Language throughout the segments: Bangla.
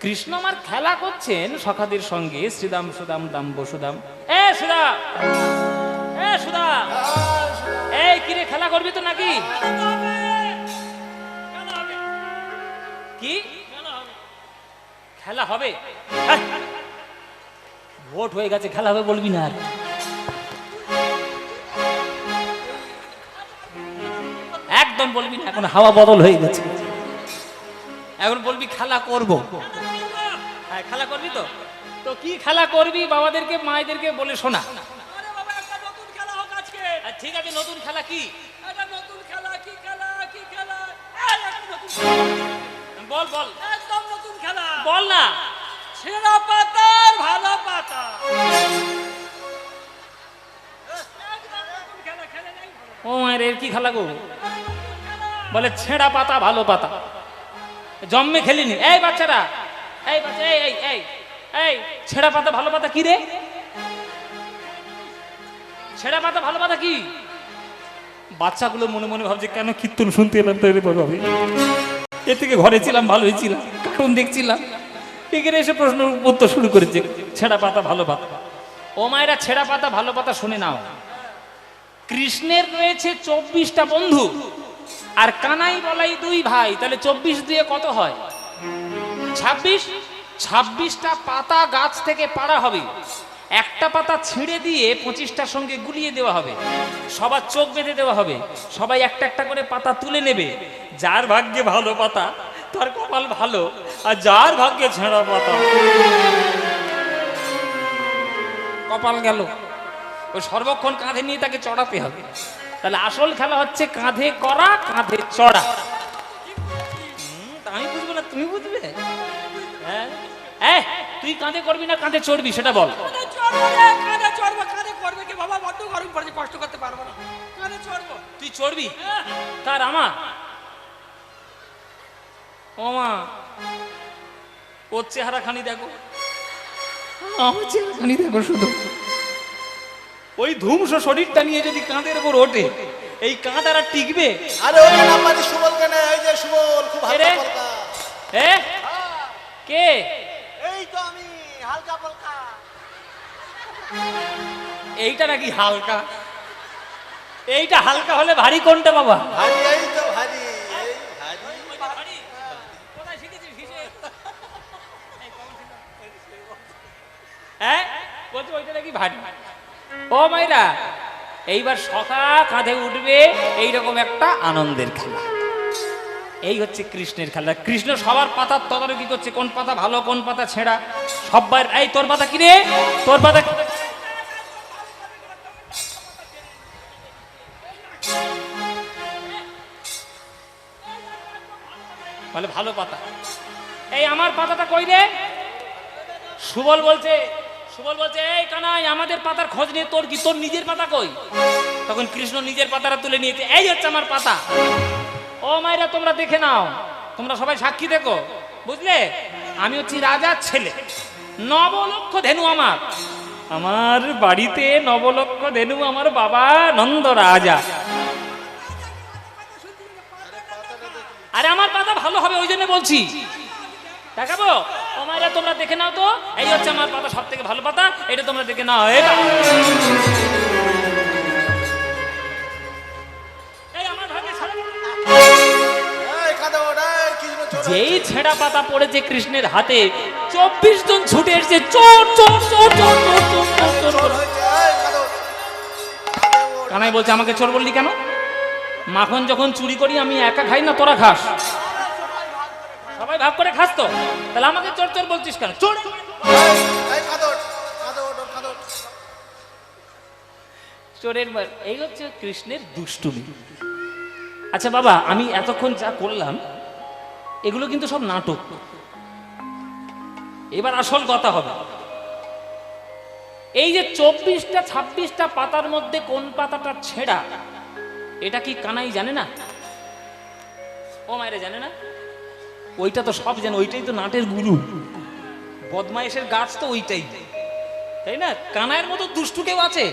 কৃষ্ণ আমার খেলা করছেন সখাদের সঙ্গে, শ্রীদাম সুদাম দাম বসুদাম। এ সুদা, এ সুদা, এই কিরে খেলা করবি তো নাকি? কি খেলা হবে? ভোট হয়ে গেছে, খেলা হবে বলবি না আর। একদম বলবি না, এখন হাওয়া বদল হয়ে গেছে। এখন বলবি খেলা করব। হ্যাঁ খেলা করবি তো? তো কি খেলা করবি বাবাদেরকে মায়েদেরকে বলে শোনা। ঠিক আছে, নতুন খেলা কি? বল বল, একদম নতুন খেলা বল না। ছেঁড়া পাতার ভালো পাতা। ও মায়ের এর কি খেলা গো? বলে ছেঁড়া পাতা ভালো পাতা। জন্মে খেলিনি। এই বাচ্চারা, এই বাচ্চা, এই এই এই এই ছেঁড়া পাতা ভালো পাতা কি রে? ছেঁড়া পাতা ভালো পাতা কি? বাচ্চাগুলো মনে মনে ভাবছে কেন কীর্তন শুনতে এলাম তো এর থেকে ঘরে ছিলাম ভালোই ছিলাম, কার্টুন দেখছিলাম, এখানে এসে প্রশ্ন উত্তর শুরু করেছে ছেঁড়া পাতা ভালো পাতা। ও মায়েরা, ছেঁড়া পাতা ভালো পাতা শুনে নাও। কৃষ্ণের রয়েছে 24টা বন্ধু, আর কানাই বলাই 2 ভাই, তাহলে 24 দিয়ে কত হয়? 26। 26টা পাতা গাছ থেকে পাড়া হবে, একটা পাতা ছিঁড়ে দিয়ে 25টার সঙ্গে গুলিয়ে দেওয়া হবে, সবার চোখ বেঁধে দেওয়া হবে, সবাই একটা একটা করে পাতা তুলে নেবে। যার ভাগ্যে ভালো পাতা তার কপাল ভালো, আর যার ভাগ্যে ছেঁড়া পাতা কপাল গেল। ওই সর্বক্ষণ কাঁধে নিয়ে তাকে চড়াতে হবে। তাহলে আসল খেলা হচ্ছে কাঁধে করা, কাঁধে চড়া। আমি বুঝবো না, তুমি বুঝবে? হ্যাঁ, তুই কাঁধে করবি না কাঁধে চড়বি সেটা বল। কষ্ট করতে পারবো না, কাঁধে চড়বো। তুই চড়বি? তার আমার ও মা, ওর চেহারা খানি দেখো, আমার চেহারা খানি দেখো শুধু। ওই ধুমস শরীরটা নিয়ে যদি কাঁধের উপর ওঠে, এই কাঁধ আর টিকবে? আরে ওই নাম্বারে সুবল কেন? এই যে সুবল, খুব হালকা পাতলা। এ কে? এই তো আমি, হালকা পাতলা। এইটা নাকি হালকা? এইটা হালকা হলে ভারী কোনটা বাবা? ভারী, এই তো ভারী, এই ভারী। কোথায় শিখেছিস হিসে? হ্যাঁ বলছো ওইটা নাকি ভারী। ও মাইরা, এইবার সখা কাঁধে উঠবে, এইরকম একটা আনন্দের খেলা। এই হচ্ছে কৃষ্ণের খেলা। কৃষ্ণ সবার পাতার তদারকি করছে, কোন পাতা ভালো কোন পাতা ছেঁড়া। সবার, এই তোর পাতা কি রে? তোর পাতা বলে ভালো পাতা। এই আমার পাতাটা কই রে? সুবল বলছে, সুবল বলছে এই কানাই আমাদের পাতার খোঁজ নিয়ে তোর কি? তোর নিজের পাতা কই? তখন কৃষ্ণ নিজের পাতাটা তুলে নিয়েছে, এই হচ্ছে আমার পাতা। ও মায়েরা, তোমরা দেখে নাও, তোমরা সবাই সাক্ষী দেখো, বুঝলে? আমি হচ্ছি রাজার ছেলে, 9 লক্ষ ধেনু আমার। আমার বাড়িতে 9 লক্ষ ধেনু আমার বাবা নন্দ রাজা। আরে আমার পাতা ভালো হবে ওই জন্য বলছি, দেখাবো। ও মায়েরা, তোমরা দেখে নাও তো, এই হচ্ছে আমার পাতা, সব থেকে ভালো পাতা, এটা তোমরা দেখে নাও। এটা যেই ছেঁড়া পাতা পড়েছে কৃষ্ণের হাতে, 24 জন ছুটে এসেছে, চোর চোর চোর চোর চোর চোর চোর চোর। কানাই বলছে আমাকে চোর বললি কেন? মাখন যখন চুরি করি আমি একা খাই না, তোরা খাস? সবাই ভাগ করে খাস তো, তাহলে আমাকে চোর চোর বলছিস কেন? চোর চোরের। এই হচ্ছে কৃষ্ণের দুষ্টুমি। আচ্ছা বাবা, আমি এতক্ষণ যা করলাম এগুলো কিন্তু সব নাটক। এবার আসল কথা হবে, এই যে 24টা 26টা পাতার মধ্যে কোন পাতাটা ছেঁড়া, এটা কি কানাই জানে না? ও মায়েরা জানে না? ওইটা তো সব জানে, ওইটাই তো নাটের গুরু, বদমাইশের গাছ তো ওইটাই, তাই না? কানাইয়ের মতো দুষ্টু কেউ আছে?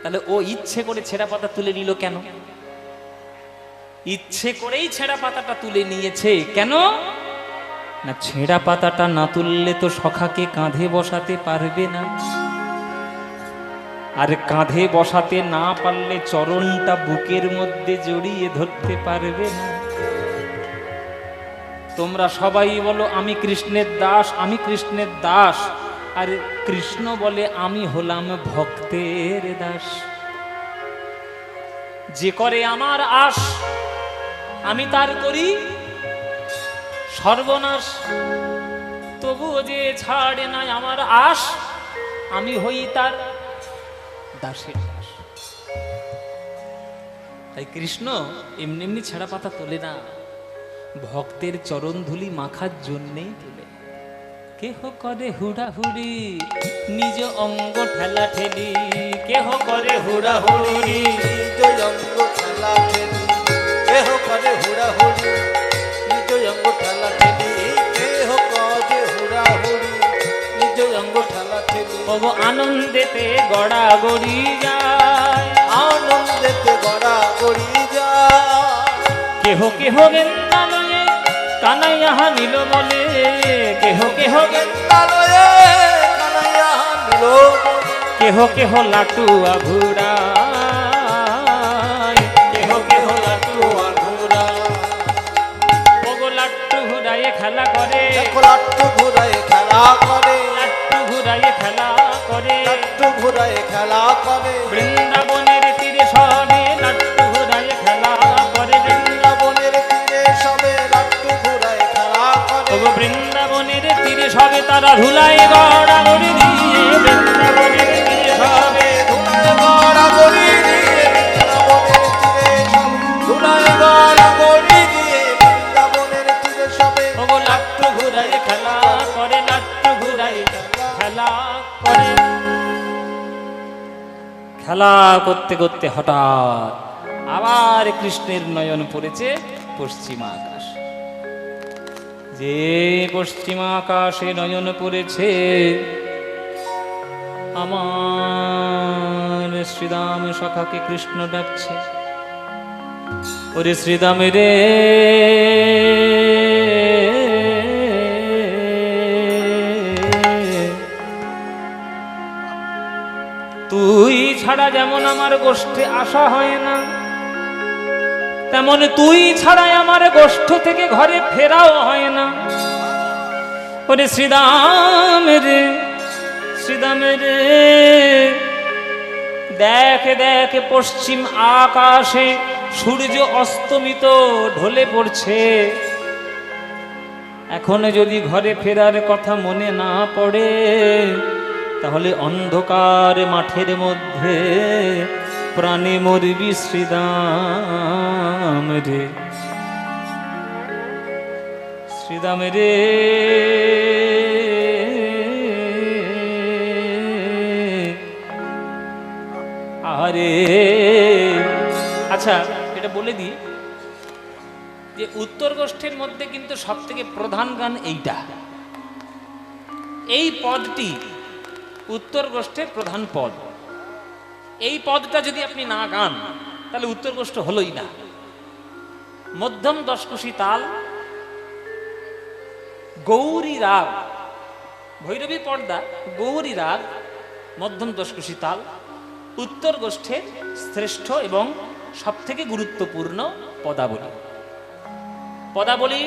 তাহলে ও ইচ্ছে করে ছেঁড়া পাতা তুলে নিল কেন? ইচ্ছে করেই ছেঁড়া পাতাটা তুলে নিয়েছে কেন? না ছেঁড়া পাতাটা না তুললে তো সখাকে কাঁধে বসাতে পারবে না, আর কাঁধে বসাতে না পারলে চরণটা বুকের মধ্যে জড়িয়ে ধরতে পারবে না। তোমরা সবাই বলো আমি কৃষ্ণের দাস, আমি কৃষ্ণের দাস, আর কৃষ্ণ বলে আমি হলাম ভক্তের দাস। যে করে আমার আশ আমি তার করি সর্বনাশ, তবুও যে ছাড়ে নাই আমার আশ আমি হই তার দাসের দাস। তাই কৃষ্ণ এমনি এমনি ছেঁড়া পাতা তোলে না, ভক্তের চরণ ধুলি মাখার জন্যেই তোলে। কেহ করে হুড়াহুড়ি নিজ অঙ্গ ঠেলা ঠেলি, কেহ করে হুড়াহুড়ি নিজ অঙ্গ ঠেলা ঠেলি, কেহ করে হুড়াহুড়ি নিজ অঙ্গ ঠেলা ঠেলি, কেহ করে হুড়াহুড়ি নিজ অঙ্গ ঠেলা ঠেলি। তবু আনন্দেতে গড়া গড়ি যায়, আনন্দেতে গড়া গড়ি যায়। কেহ কেহ গেন্দালয়ে কানাইয়া নিল বলে, কেহ কেহ গেন্দালয়ে কানাইয়া নিল বলে, কেহ কেহ লাটুয়া ঘুরায়, কেহ কেহ লাটুয়া ঘুরায়। ওগো লাট্টু ঘুরাইয়ে খেলা করে, দেখো লাট্টু ঘুরায় খেলা করে, লাট্টু ঘুরাইয়ে খেলা করে, লাট্টু ঘুরায় খেলা করে। বৃন্দাবনের তীরে সবে লাট্টু ঘুরাইয়ে খেলা করে, বৃন্দাবনের তীরে সবে লাট্টু ঘুরায় খেলা করে। ওগো বৃন্দাবনের তীরে সবে তারা ধুলায় গড়া গড়ি দিয়ে, বৃন্দাবনের তীরে সবে ধুলায় গড়া গড়ি দিয়ে, বৃন্দাবনের তীরে সবে ধুলায় গড়া গড়ি দিয়ে, বৃন্দাবনের তীরে সবে ওগো লাট্টু ঘুরাইয়ে খেলা করে, লাট্টু ঘুরাইয়ে খেলা করে। খেলা করতে করতে হঠাৎ আবার কৃষ্ণের নয়ন পড়েছে পশ্চিম আকাশ। যে পশ্চিম আকাশে নয়ন পড়েছে, আমার শ্রীদাম সখাকে কৃষ্ণ ডাকছে, ওরে শ্রীদাম রে তুই ছাড়া যেমন আমার গোষ্ঠে আসা হয় না, তেমন তুই ছাড়াই আমার গোষ্ঠ থেকে ঘরে ফেরাও হয় না। ওরে শ্রীদাম রে, শ্রীদাম রে, দেখ দেখ পশ্চিম আকাশে সূর্য অস্তমিত ঢলে পড়ছে। এখন যদি ঘরে ফেরার কথা মনে না পড়ে, তাহলে অন্ধকার মাঠের মধ্যে প্রাণে মরবি শ্রীদাম রে, শ্রীদাম রে। আরে আচ্ছা, এটা বলে দিই যে উত্তর গোষ্ঠীর মধ্যে কিন্তু সব থেকে প্রধান গান এইটা, এই পদটি উত্তর গোষ্ঠীর প্রধান পদ। এই পদটা যদি আপনি না গান তাহলে উত্তর গোষ্ঠ হলোই না। মধ্যম দশকুশি তাল, গৌরী রাগ, ভৈরবী পর্দা, গৌরী রাগ, মধ্যম দশকুশি তাল উত্তর গোষ্ঠের শ্রেষ্ঠ এবং সব থেকে গুরুত্বপূর্ণ পদাবলী। পদাবলী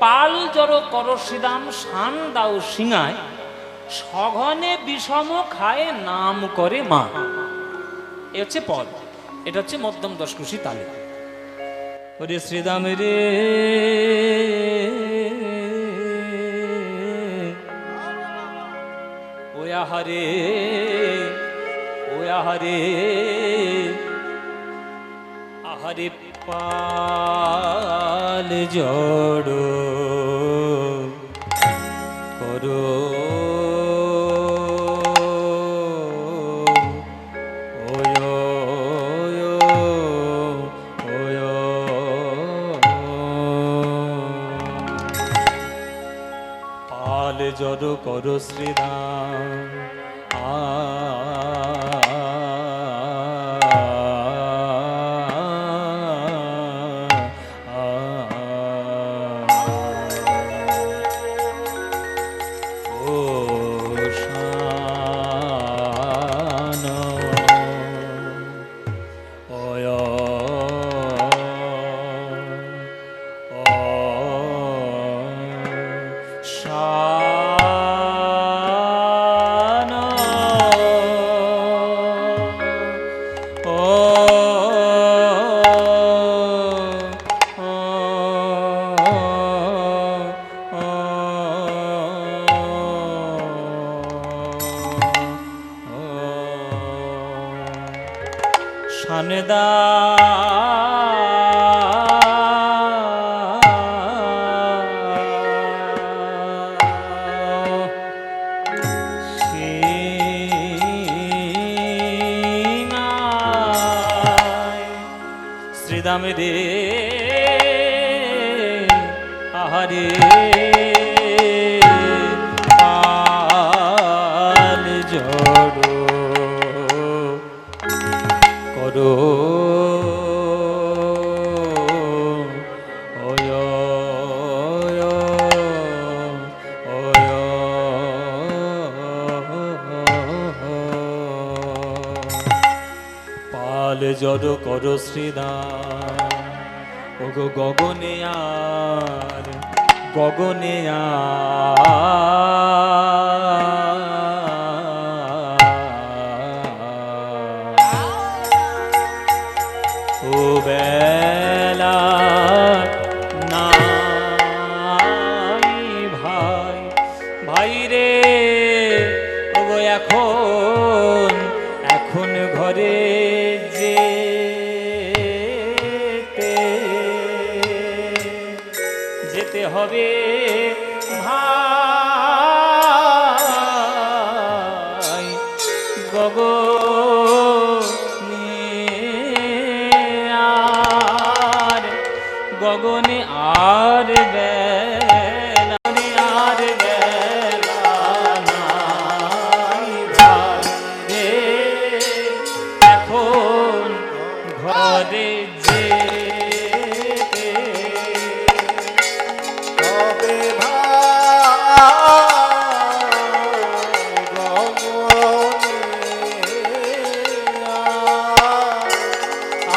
পাল জড় কর শ্রীদাম শান দাও সিঙায়, সঘনে বিষম খায় নাম করে মা। এ হচ্ছে পদ, এটা হচ্ছে মধ্যম দশকুশি তালে। ওরে শ্রীদাম রে ওয়া হরে, ওয়া হরে, আহারে পাল জড় করো জড় করো শ্রীরাম শান অয় শান শানদা শ্রীদামে রে আহারে পাল জড়ো করো অয় পাল জড়ো করো শ্রীদাম ওগো গগনে আর গগনে ও বেলা নাই ভাই ভাই রে ওগো এখন এখন ঘরে যেতে হবে ভাই গগনে আর বেলা আর বেলা নাই ভাই রে এখন ঘরে যেতে তবে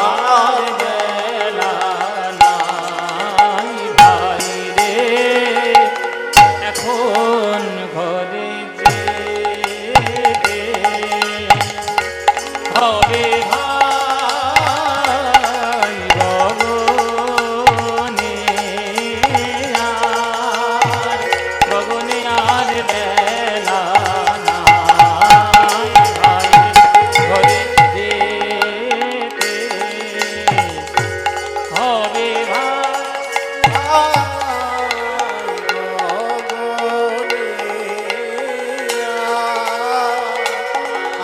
আর বেলা নাই ভাই রে এখন ঘরে যেতে হবে ভাই গগনে আর বেলা নাই ভাই ঘরে যেতে হবে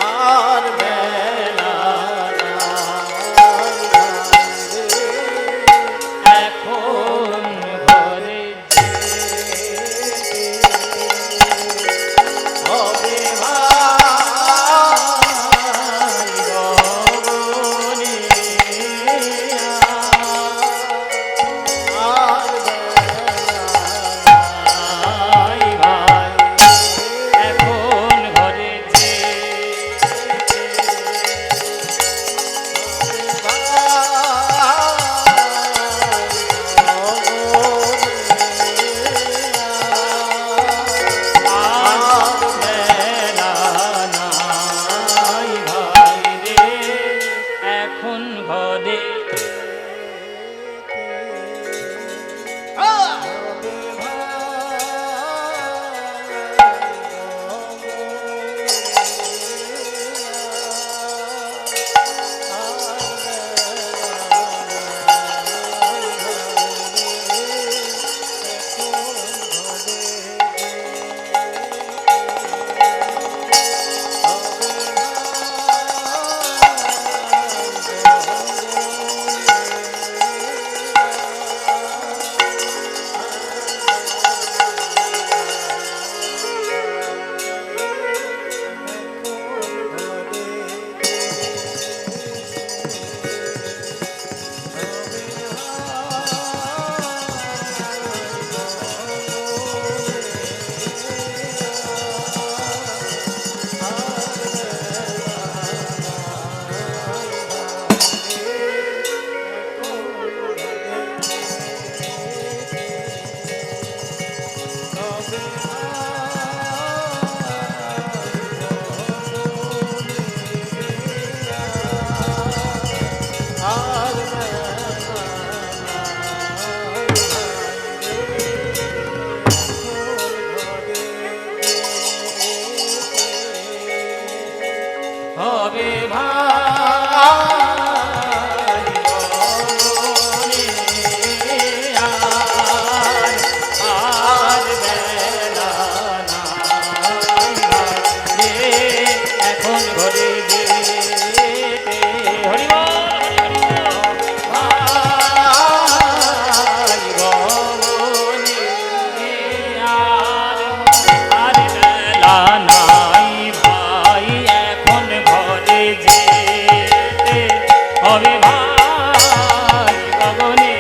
আর বেলা নাই ভাই এখন ঘরে যেতে হবে ভাই গগনে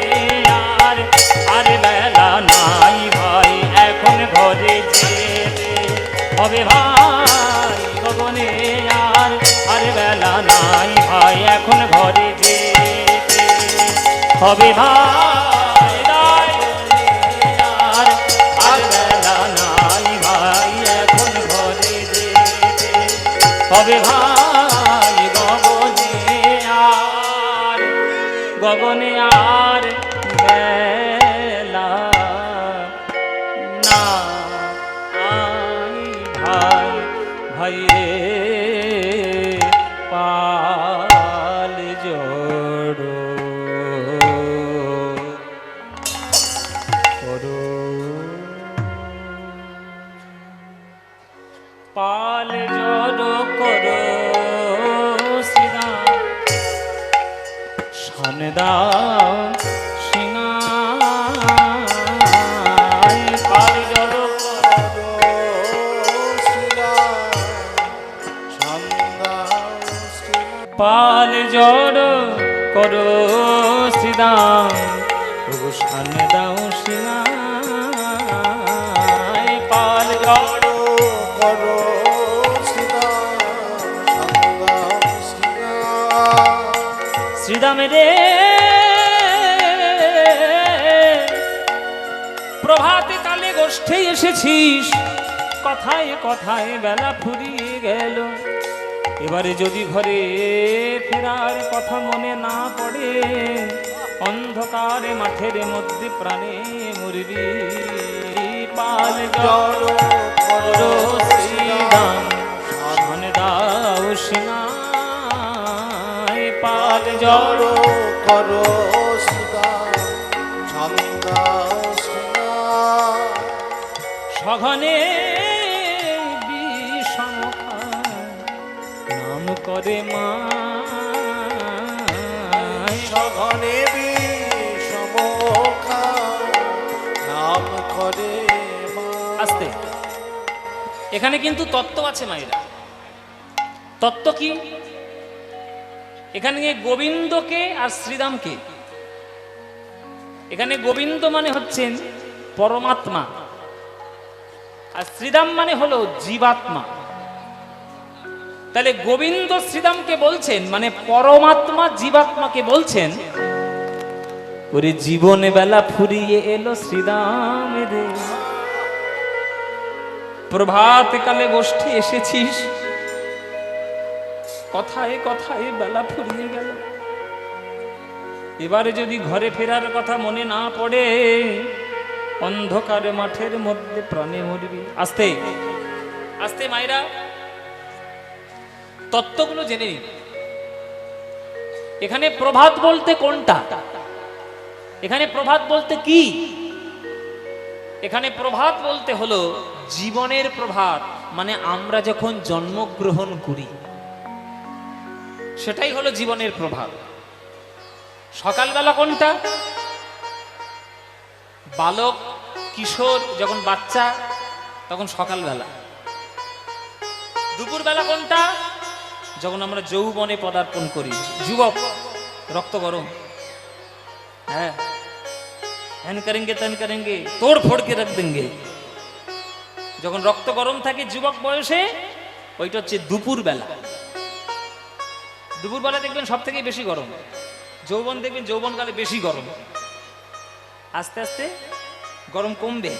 আর আর বেলা নাই ভাই এখন ঘরে যেতে হবে ভাই গগনে আর আর বেলা নাই ভাই এখন ঘরে যেতে হবে ভাই রায় আর আর বেলা নাই ভাই এখন ঘরে যেতে হবে ভাই গগনে আর বেলা নাই ভাই ভাই রে পাল জোড়ো করো পাল জড়ো করো শ্রীরাম সনদাও সিংহাই পাল জড়ো করো পাল জড়ো করো শ্রীরাম সনদাও সিংহাই পাল জড়ো করো শ্রীরাম রে প্রভাতে কালে গোষ্ঠে এসেছিস কথায় কথায় বেলা ফুরিয়ে গেল এবারে যদি ঘরে ফেরার কথা মনে না পড়ে অন্ধকারে মাঠের মধ্যে প্রাণে মরবি পাল জড়ো করো শ্রীরাম সনে দাও সিনা পাল জড়ো করো সুদা ছন্দা সঘনে বিষমখা নাম করে মা সঘনে বিষমখা নাম করে মা। আস্তে এখানে কিন্তু তত্ত্ব আছে মায়েরা তত্ত্ব কি এখানে গোবিন্দকে আর শ্রীরামকে এখানে গোবিন্দ মানে হচ্ছেন পরমাত্মা আর শ্রীরাম মানে হলো জীবাত্মা তাহলে গোবিন্দ শ্রীরামকে বলছেন মানে পরমাত্মা জীবাত্মাকে বলছেন ওরে জীবনে বেলা ফুরিয়ে এলো শ্রীরাম রে প্রভাত কালে গোষ্ঠী এসেছিস কথায় কথায় বেলা ফুরিয়ে গেল এবারে যদি ঘরে ফেরার কথা মনে না পড়ে অন্ধকারে মাঠের মধ্যে প্রাণে মরবি আস্তে আস্তে মায়েরা তত্ত্বগুলো জেনে নিন এখানে প্রভাত বলতে কোনটা এখানে প্রভাত বলতে কি এখানে প্রভাত বলতে হলো জীবনের প্রভাত মানে আমরা যখন জন্মগ্রহণ করি সেটাই হলো জীবনের প্রভাব সকালবেলা কোনটা বালক কিশোর যখন বাচ্চা তখন সকালবেলা দুপুরবেলা কোনটা যখন আমরা যৌবনে পদার্পণ করি যুবক রক্ত গরম হ্যাঁ হ্যান করেঙ্গে তেন করেঙ্গে তোড় ফোড়কে রাখ দেঙ্গে যখন রক্ত গরম থাকে যুবক বয়সে ওইটা হচ্ছে দুপুরবেলা দুপুরবেলা দেখবেন সব থেকে বেশি গরম যৌবন দেখবেন যৌবনকালে বেশি গরম আস্তে আস্তে গরম কমবে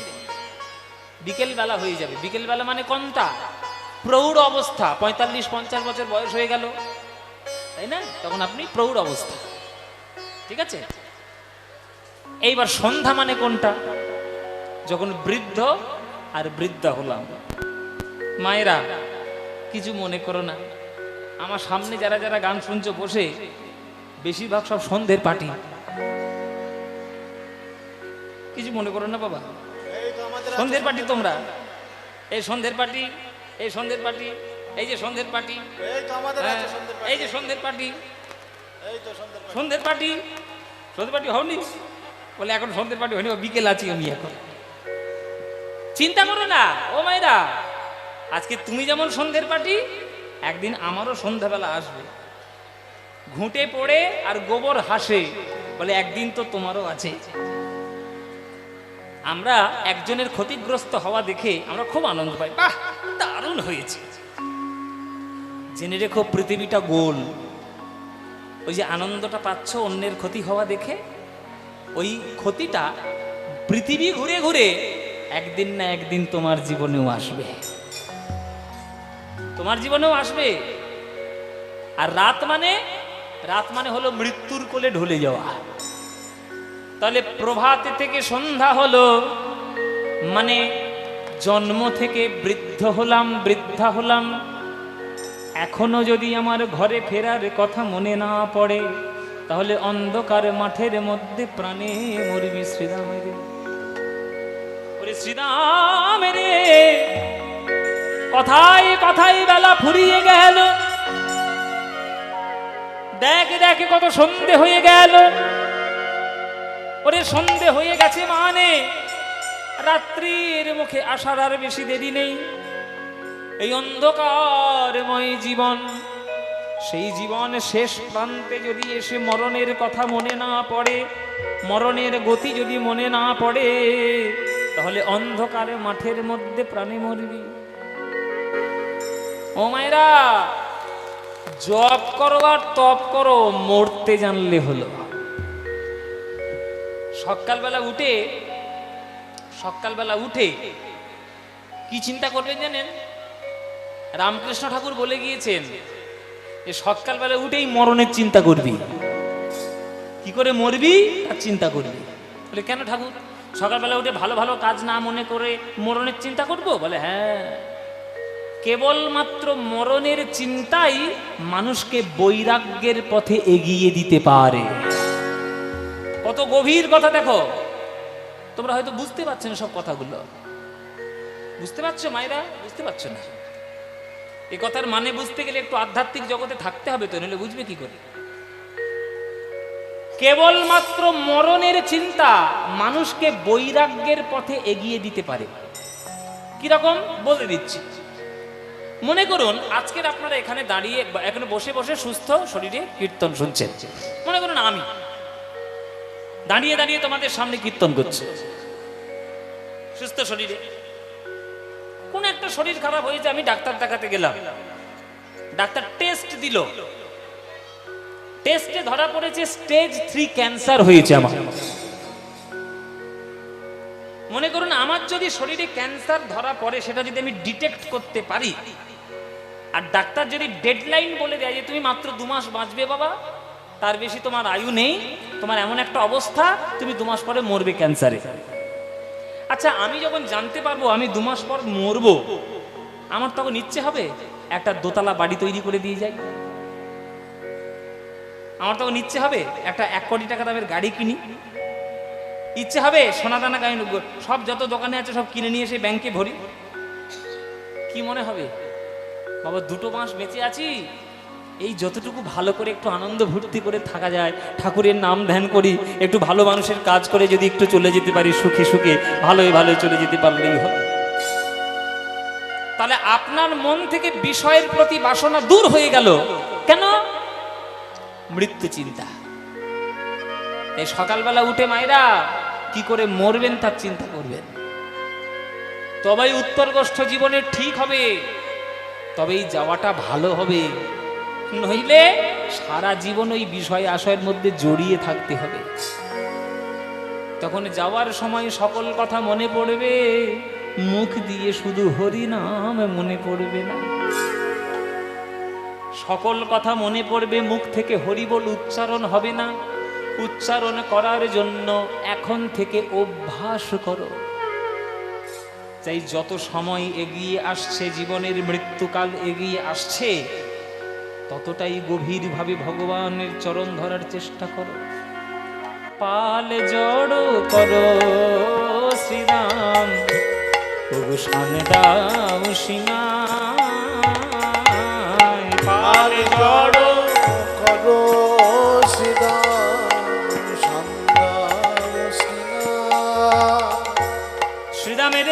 বিকেল বেলা হয়ে যাবে বিকেল বেলা মানে কোনটা প্রৌঢ় অবস্থা 45-50 বছর বয়স হয়ে গেল তাই না তখন আপনি প্রৌঢ় অবস্থা ঠিক আছে এইবার সন্ধ্যা মানে কোনটা যখন বৃদ্ধ আর বৃদ্ধা হলাম মায়েরা কিছু মনে করো না আমার সামনে যারা যারা গান শুনছো বসে বেশিরভাগ সব সন্ধ্যের পার্টি কিছু মনে করো না বাবা সন্ধ্যের পার্টি তোমরা এই সন্ধ্যের পার্টি এই সন্ধ্যের পার্টি এই যে সন্ধ্যের পার্টি এই যে সন্ধ্যের পার্টি সন্ধ্যের পার্টি সন্ধ্যের পার্টি হওনি বলে এখন সন্ধ্যের পার্টি হয়নি বিকেল আছি আমি এখন চিন্তা করো না ও মায়েরা আজকে তুমি যেমন সন্ধ্যের পাটি, একদিন আমারও সন্ধ্যাবেলা আসবে। ঘুঁটে পড়ে আর গোবর হাসে, বলে একদিন তো তোমারও আছে। আমরা একজনের ক্ষতিগ্রস্ত হওয়া দেখে আমরা খুব আনন্দ পাই, বাহ দারুণ হয়েছে। জেনে রেখো পৃথিবীটা গোল। ওই যে আনন্দটা পাচ্ছ অন্যের ক্ষতি হওয়া দেখে, ওই ক্ষতিটা পৃথিবী ঘুরে ঘুরে একদিন না একদিন তোমার জীবনেও আসবে, তোমার জীবনেও আসবে। আর রাত মানে হলো মৃত্যুর কোলে ঢলে যাওয়া। তাহলে প্রভাত থেকে সন্ধ্যা হলো মানে জন্ম থেকে বৃদ্ধ হলাম, বৃদ্ধা হলাম। এখনো যদি আমার ঘরে ফেরার কথা মনে না পড়ে, তাহলে অন্ধকার মাঠের মধ্যে প্রাণে মরবি শ্রীরামের। ওরে শ্রীরামের, কথায় কথায় বেলা ফুরিয়ে গেল, দেখ দেখ কত সন্ধে হয়ে গেল। ওরে সন্ধে হয়ে গেছে মানে রাত্রির মুখে আসার আর বেশি দেরি নেই। এই অন্ধকারময় জীবন, সেই জীবন শেষ প্রান্তে যদি এসে মরণের কথা মনে না পড়ে, মরণের গতি যদি মনে না পড়ে, তাহলে অন্ধকারে মাঠের মধ্যে প্রাণে মরবি। ও মায়েরা, জপ করো আর তপ করো, মরতে জানলে হলো। সকালবেলা উঠে কি চিন্তা করবেন জানেন? রামকৃষ্ণ ঠাকুর বলে গিয়েছেন যে সকালবেলা উঠেই মরণের চিন্তা করবি, কি করে মরবি তার চিন্তা করবি। বলে কেন ঠাকুর, সকালবেলা উঠে ভালো ভালো কাজ না মনে করে মরণের চিন্তা করব? বলে হ্যাঁ, কেবলমাত্র মরণের চিন্তাই মানুষকে বৈরাগ্যের পথে এগিয়ে দিতে পারে। কত গভীর কথা দেখো। তোমরা হয়তো বুঝতে পারছো না সব কথাগুলো, বুঝতে পারছো মায়েরা? বুঝতে পারছো না? এই কথার মানে বুঝতে গেলে একটু আধ্যাত্মিক জগতে থাকতে হবে, তো নইলে বুঝবে কি করে? কেবলমাত্র মরণের চিন্তা মানুষকে বৈরাগ্যের পথে এগিয়ে দিতে পারে। কিরকম বলে দিচ্ছি। মনে করুন আজকের আপনারা এখানে দাঁড়িয়ে এখানে বসে বসে সুস্থ শরীরে কীর্তন শুনছেন। মনে করুন আমি দাঁড়িয়ে দাঁড়িয়ে তোমাদের সামনে কীর্তন করছি সুস্থ শরীরে। কোন একটা শরীর খারাপ হয়েছে, আমি ডাক্তার দেখাতে গেলাম, ডাক্তার টেস্ট দিল, টেস্টে ধরা পড়েছে স্টেজ 3 ক্যান্সার হয়েছে আমার। মনে করুন আমার যদি শরীরে ক্যান্সার ধরা পড়ে, সেটা যদি আমি ডিটেক্ট করতে পারি, আর ডাক্তার যদি ডেডলাইন বলে দেয় যে তুমি মাত্র 2 মাস বাঁচবে বাবা, তার বেশি তোমার আয়ু নেই, তোমার এমন একটা অবস্থা, তুমি 2 মাস পরে মরবে ক্যান্সারে। আচ্ছা, আমি যখন জানতে পারবো আমি 2 মাস পর মরবো, আমার তখন ইচ্ছে হবে একটা দোতলা বাড়ি তৈরি করে দিয়ে যাই। আমার তখন ইচ্ছে হবে একটা 1 কোটি টাকা দামের গাড়ি কিনি। ইচ্ছে হবে সোনাদানা গায়ে সব যত দোকানে আছে সব কিনে নিয়ে এসে ব্যাংকে ভরি। কি মনে হবে? বাবা 2 মাস বেঁচে আছি, এই যতটুকু ভালো করে একটু আনন্দ ভর্তি করে থাকা যায়, ঠাকুরের নাম ধ্যান করি, একটু ভালো মানুষের কাজ করে যদি একটু চলে যেতে পারি সুখে সুখে, ভালোই ভালোই চলে যেতে পারলেই হবে। তাহলে আপনার মন থেকে বিষয়ের প্রতি বাসনা দূর হয়ে গেল। কেন? মৃত্যু চিন্তা। এই সকালবেলা উঠে মায়েরা কি করে মরবেন তার চিন্তা করবেন, তবেই উত্তরগষ্ঠ জীবনে ঠিক হবে, তবেই যাওয়াটা ভালো হবে। নইলে সারা জীবন ওই বিষয় আশয়ের মধ্যে জড়িয়ে থাকতে হবে। তখন যাওয়ার সময় সকল কথা মনে পড়বে, মুখ দিয়ে শুধু হরি নাম মনে পড়বে না। সকল কথা মনে পড়বে, মুখ থেকে হরি বল উচ্চারণ হবে না। উচ্চারণ করার জন্য এখন থেকে অভ্যাস করো। তাই যত সময় এগিয়ে আসছে, জীবনের মৃত্যুকাল এগিয়ে আসছে, ততটাই গভীরভাবে ভগবানের চরণ ধরার চেষ্টা করো। পাল জড়ো করো শ্রীরাম, তবু শান দাও সীমায়। পাল জড়ো করো শ্রীরাম, শান দাও সীমায়। শ্রীরামের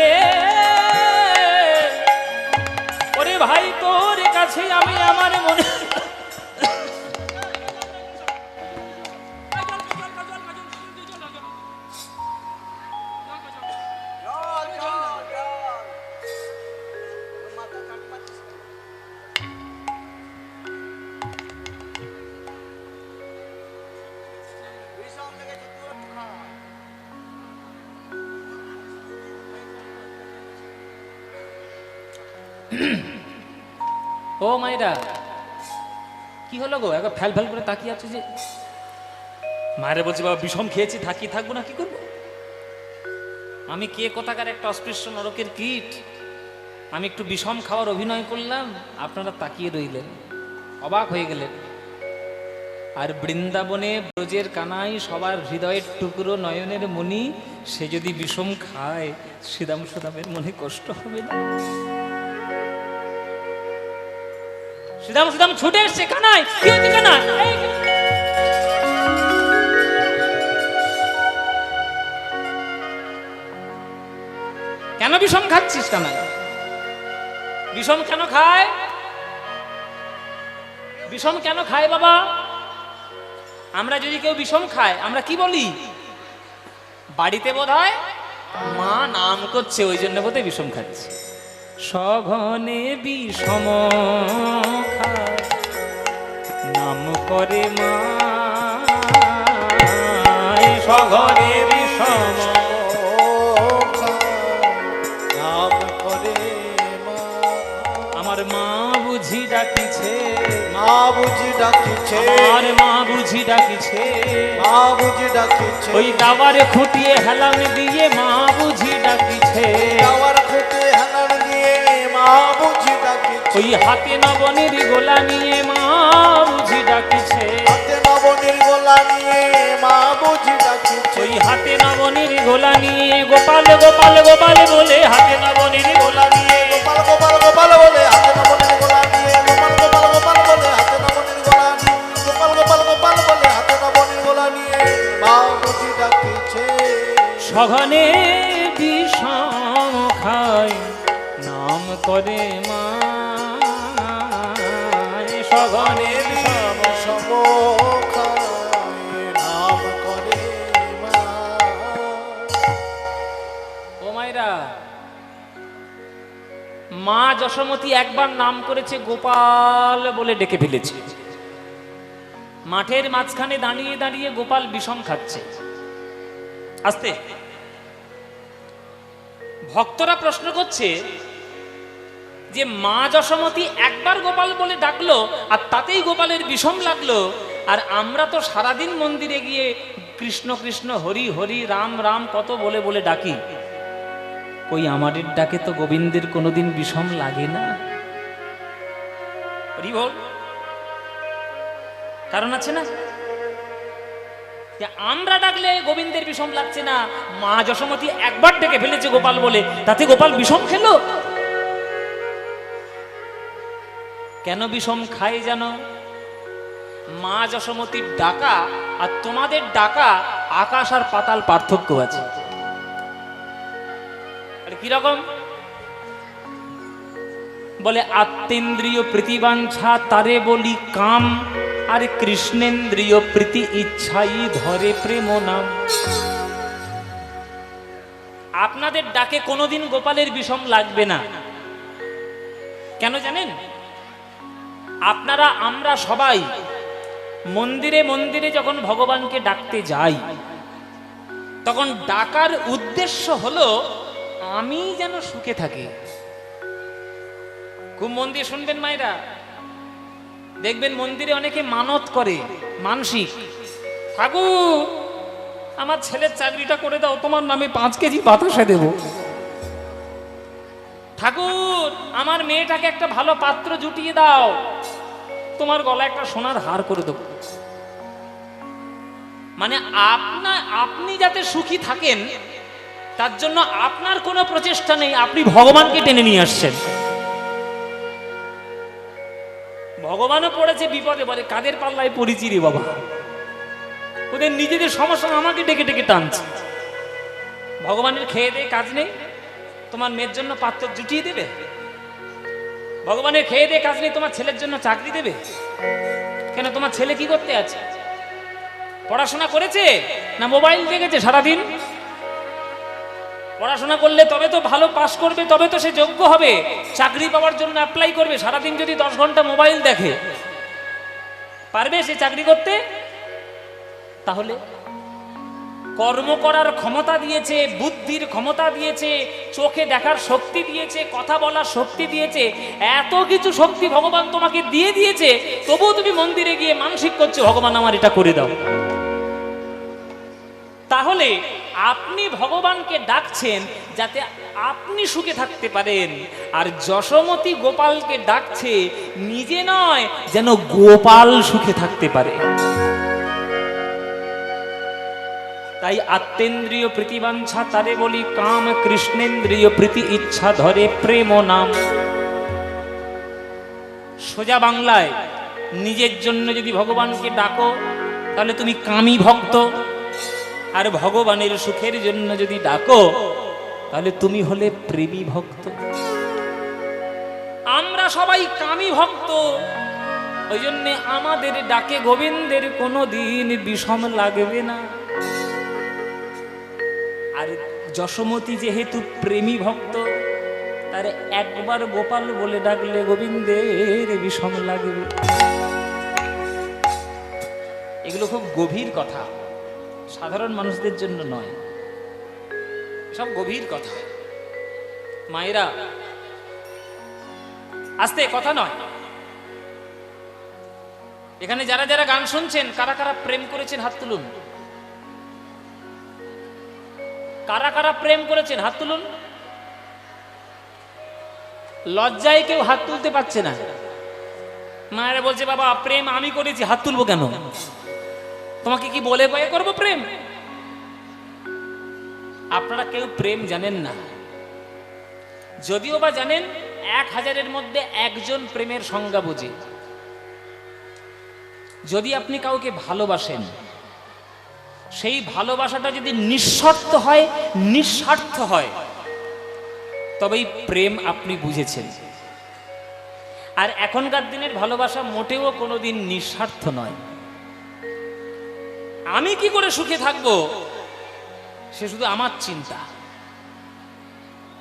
আছে আমি আমার মনে ও মায়েরা কি হলো গো একবার ফ্যাল ফ্যাল করে তাকিয়ে আছে যে মায়েরা বলছে বাবা বিষম খেয়েছি থাকি থাকবো না কি করবো আমি কে কোথাকার একটা অস্পৃশ্য নরকের কীট আমি একটু বিষম খাওয়ার অভিনয় করলাম আপনারা তাকিয়ে রইলেন অবাক হয়ে গেলেন আর বৃন্দাবনে ব্রজের কানাই সবার হৃদয়ের টুকরো নয়নের মণি সে যদি বিষম খায় শ্রীদাম সুদামের মনে কষ্ট হবে না শ্রীদাম সুদাম ছুটে এসছে কানাই কি হচ্ছে কানাই কেন বিষম খাচ্ছিস কানাই বিষম কেন খায় বিষম কেন খায় বাবা আমরা যদি কেউ বিষম খায় আমরা কি বলি বাড়িতে বোধহয় মা নাম করছে ওই জন্য বোধহয় বিষম খাচ্ছে সঘনে বিষম খায় নাম করে মা সঘনে বিষম নাম করে মা আমার মা বুঝি ডাকিছে মা বুঝি ডাকিছে আর মা বুঝি ডাকিছে মা বুঝি ডাকিছে ওই দাবার খুঁটিয়ে হেলান দিয়ে মা বুঝি ডাকিছে দাওয়ার খুঁটে হানান দিয়ে মা বুঝি ডাকিছে ওই হাতে নবনীর গোলা নিয়ে মা বুঝি ডাকিছে হাতে নবনীর গোলা নিয়ে মা বুঝি ডাকিছে ওই হাতে নবনীর গোলা নিয়ে গোপাল গোপাল গোপাল বলে হাতে নবনীর গোলা নিয়ে গোপাল গোপাল গোপাল বলে হাতে নবনীর গোলা নিয়ে গোপাল গোপাল গোপাল বলে হাতে নবনীর গোলা নিয়ে গোপাল গোপাল গোপাল বলে হাতে নবনীর গোলা নিয়ে মা বুঝি ডাকিছে সঘনে বিষম খায় নাম করে মা সঘনে বিষম সম খায় নাম করে মা ও মায়েরা মা যশোমতী একবার নাম করেছে গোপাল বলে ডেকে ফেলেছে মাঠের মাঝখানে দাঁড়িয়ে দাঁড়িয়ে গোপাল বিষম খাচ্ছে আস্তে ভক্তরা প্রশ্ন করছে যে মা যশোমতী একবার গোপাল বলে ডাকলো আর তাতেই গোপালের বিষম লাগলো আর আমরা তো সারাদিন মন্দিরে গিয়ে কৃষ্ণ কৃষ্ণ হরি হরি রাম রাম কত বলে বলে ডাকি কই আমাদের ডাকে তো গোবিন্দের কোনোদিন বিষম লাগে না হরি বল কারণ আছে না যে আমরা ডাকলে গোবিন্দের বিষম লাগছে না মা যশোমতী একবার ডেকে ফেলেছে গোপাল বলে তাতে গোপাল বিষম খেলো কেন বিষম খায় জানো মা যশোমতীর ডাকা আর তোমাদের ডাকা আকাশ আর পাতাল পার্থক্য আছে কিরকম বলে আত্মেন্দ্রিয় প্রীতিবাঞ্ছা তারে বলি কাম আর কৃষ্ণেন্দ্রিয় প্রীতি ইচ্ছাই ধরে প্রেম নাম আপনাদের ডাকে কোনোদিন গোপালের বিষম লাগবে না কেন জানেন আপনারা আমরা সবাই মন্দিরে মন্দিরে যখন ভগবানকে ডাকতে যাই তখন ডাকার উদ্দেশ্য হলো আমি যেন সুখে থাকি খুব মন দিয়ে শুনবেন মায়েরা দেখবেন মন্দিরে অনেকে মানত করে মানসিক ঠাকুর আমার ছেলের চাকরিটা করে দাও তোমার নামে 5 কেজি বাতাসা দেব ঠাকুর আমার মেয়েটাকে একটা ভালো পাত্র জুটিয়ে দাও তোমার গলায় একটা সোনার হার করে দেব মানে আপনি যাতে সুখী থাকেন তার জন্য আপনার কোনো প্রচেষ্টা নেই আপনি ভগবানকে টেনে নিয়ে আসছেন ভগবানও পড়েছে বিপদে বলে কাদের পাল্লায় পড়েছি রে বাবা ওদের নিজেদের সমস্যা আমাকে ডেকে ডেকে টানছে ভগবানের খেয়ে দিয়ে কাজ নেই তোমার মেয়ের জন্য পাত্র জুটিয়ে দেবে ভগবানের খেয়ে দিয়ে কাজ নেই, তোমার ছেলের জন্য চাকরি দেবে কেন? তোমার ছেলে কি করতে আছে? পড়াশোনা করেছে না মোবাইল দেখেছে সারাদিন? পড়াশোনা করলে তবে তো ভালো পাস করবে, তবে তো সে যোগ্য হবে, চাকরি পাওয়ার জন্য অ্যাপ্লাই করবে। সারাদিন যদি 10 ঘন্টা মোবাইল দেখে, পারবে সে চাকরি করতে? তাহলে কর্ম করার ক্ষমতা দিয়েছে, বুদ্ধির ক্ষমতা দিয়েছে, চোখে দেখার শক্তি দিয়েছে, কথা বলার শক্তি দিয়েছে, এত কিছু শক্তি ভগবান তোমাকে দিয়ে দিয়েছে, তবুও তুমি মন্দিরে গিয়ে মানসিক করছো ভগবান আমার এটা করে দাও। তাহলে আপনি ভগবানকে ডাকছেন যাতে আপনি সুখে থাকতে পারেন, আর যশোমতী গোপালকে ডাকছে নিজে নয়, যেন গোপাল সুখে থাকতে পারে। তাই আত্মেন্দ্রিয় প্রীতিবাঞ্ছা তারে বলি কাম, কৃষ্ণেন্দ্রিয় প্রীতি ইচ্ছা ধরে প্রেম নাম। সোজা বাংলায় নিজের জন্য যদি ভগবানকে ডাকো তাহলে তুমি কামী ভক্ত, আর ভগবানের সুখের জন্য যদি ডাকো তাহলে তুমি হলে প্রেমী ভক্ত। আমরা সবাই কামী ভক্ত, ওই জন্য আমাদের ডাকে গোবিন্দের কোনো দিন বিষম লাগবে না। আর যশোমতী যেহেতু প্রেমী ভক্ত, তার একবার গোপাল বলে ডাকলে গোবিন্দের বিষম লাগবে। এগুলো খুব গভীর কথা, সাধারণ মানুষদের জন্য নয়, সব গভীর কথা। মায়েরা আস্তে, কথা নয়। এখানে যারা যারা গান শুনছেন, কারা কারা প্রেম করেছেন হাত তুলুন। কারা কারা প্রেম করেছেন হাত তুলুন। লজ্জায় কেউ হাত তুলতে পারছে না। মায়েরা বলছে বাবা প্রেম আমি করেছি, হাত তুলবো কেন? তোমাকে কি বলে বয়ে করবো প্রেম? আপনারা কেউ প্রেম জানেন না, যদিও বা জানেন 1000-এর মধ্যে একজন প্রেমের সংজ্ঞা বোঝে। যদি আপনি কাউকে ভালোবাসেন, সেই ভালোবাসাটা যদি নিঃশর্ত হয়, নিঃস্বার্থ হয়, তবেই প্রেম আপনি বুঝেছেন। আর এখনকার দিনের ভালোবাসা মোটেও কোনোদিন নিঃস্বার্থ নয়। আমি কি করে সুখে থাকবো সে শুধু আমার চিন্তা।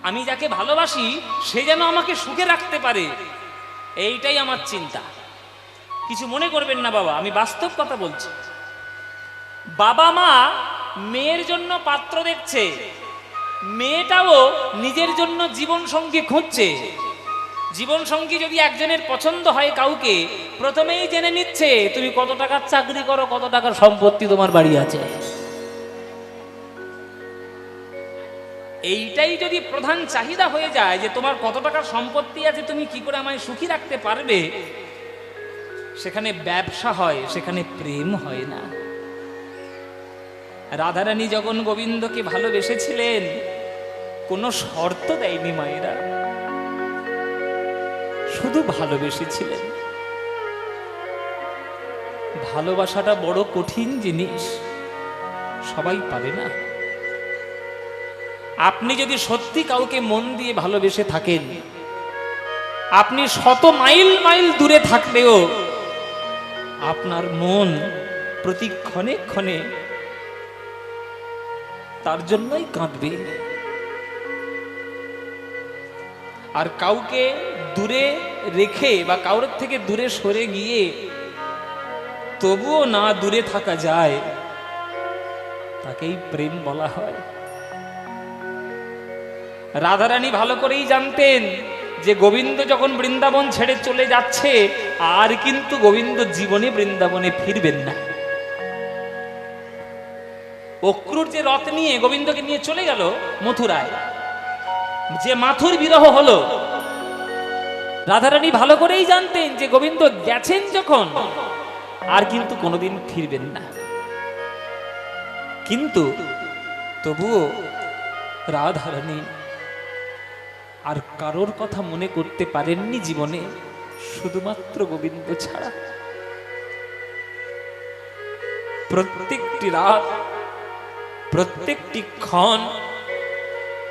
আমি যাকে ভালোবাসি সে যেন আমাকে সুখে রাখতে পারে, এইটাই আমার চিন্তা। কিছু মনে করবেন না বাবা, আমি বাস্তব কথা বলছি। বাবা মা মেয়ের জন্য পাত্র দেখছে, মেয়েটাও নিজের জন্য জীবন সঙ্গী খুঁজছে। জীবন সঙ্গী যদি একজনের পছন্দ হয় কাউকে, প্রথমেই জেনে নিচ্ছে তুমি কত টাকার চাকরি করো, কত টাকার সম্পত্তি তোমার বাড়ি আছে। এইটাই যদি প্রধান চাহিদা হয়ে যায় যে তোমার কত টাকার সম্পত্তি আছে, তুমি কি করে আমায় সুখী রাখতে পারবে, সেখানে ব্যবসা হয়, সেখানে প্রেম হয় না। রাধারানী যখন গোবিন্দকে ভালোবেসেছিলেন কোনো শর্ত দেয়নি মায়েরা, শুধু ভালোবেসেছিলেন। ভালোবাসাটা বড় কঠিন জিনিস, সবাই পারে না। আপনি যদি সত্যি কাউকে মন দিয়ে ভালোবেসে থাকেন, আপনি 100 মাইল মাইল দূরে থাকলেও আপনার মন প্রতি ক্ষণে ক্ষণে তার জন্যই কাঁদবে। আর কাউকে দূরে রেখে বা কারোর থেকে দূরে সরে গিয়ে তবুও না দূরে থাকা যায়, তাকেই প্রেম বলা হয়। রাধারানী ভালো করেই জানতেন যে গোবিন্দ যখন বৃন্দাবন ছেড়ে চলে যাচ্ছে, আর কিন্তু গোবিন্দ জীবনে বৃন্দাবনে ফিরবেন না। অক্রুর যে রথ নিয়ে গোবিন্দকে নিয়ে চলে গেল মথুরায়, যে মাথুর বিরহ হলো, রাধারানী ভালো করেই জানতেন যে গোবিন্দ গেছেন যখন, আর কিন্তু কোনোদিন ফিরবেন না। কিন্তু তবুও রাধারানী আর কারোর কথা মনে করতে পারেননি জীবনে, শুধুমাত্র গোবিন্দ ছাড়া। প্রত্যেকটি রাত, প্রত্যেকটি ক্ষণ,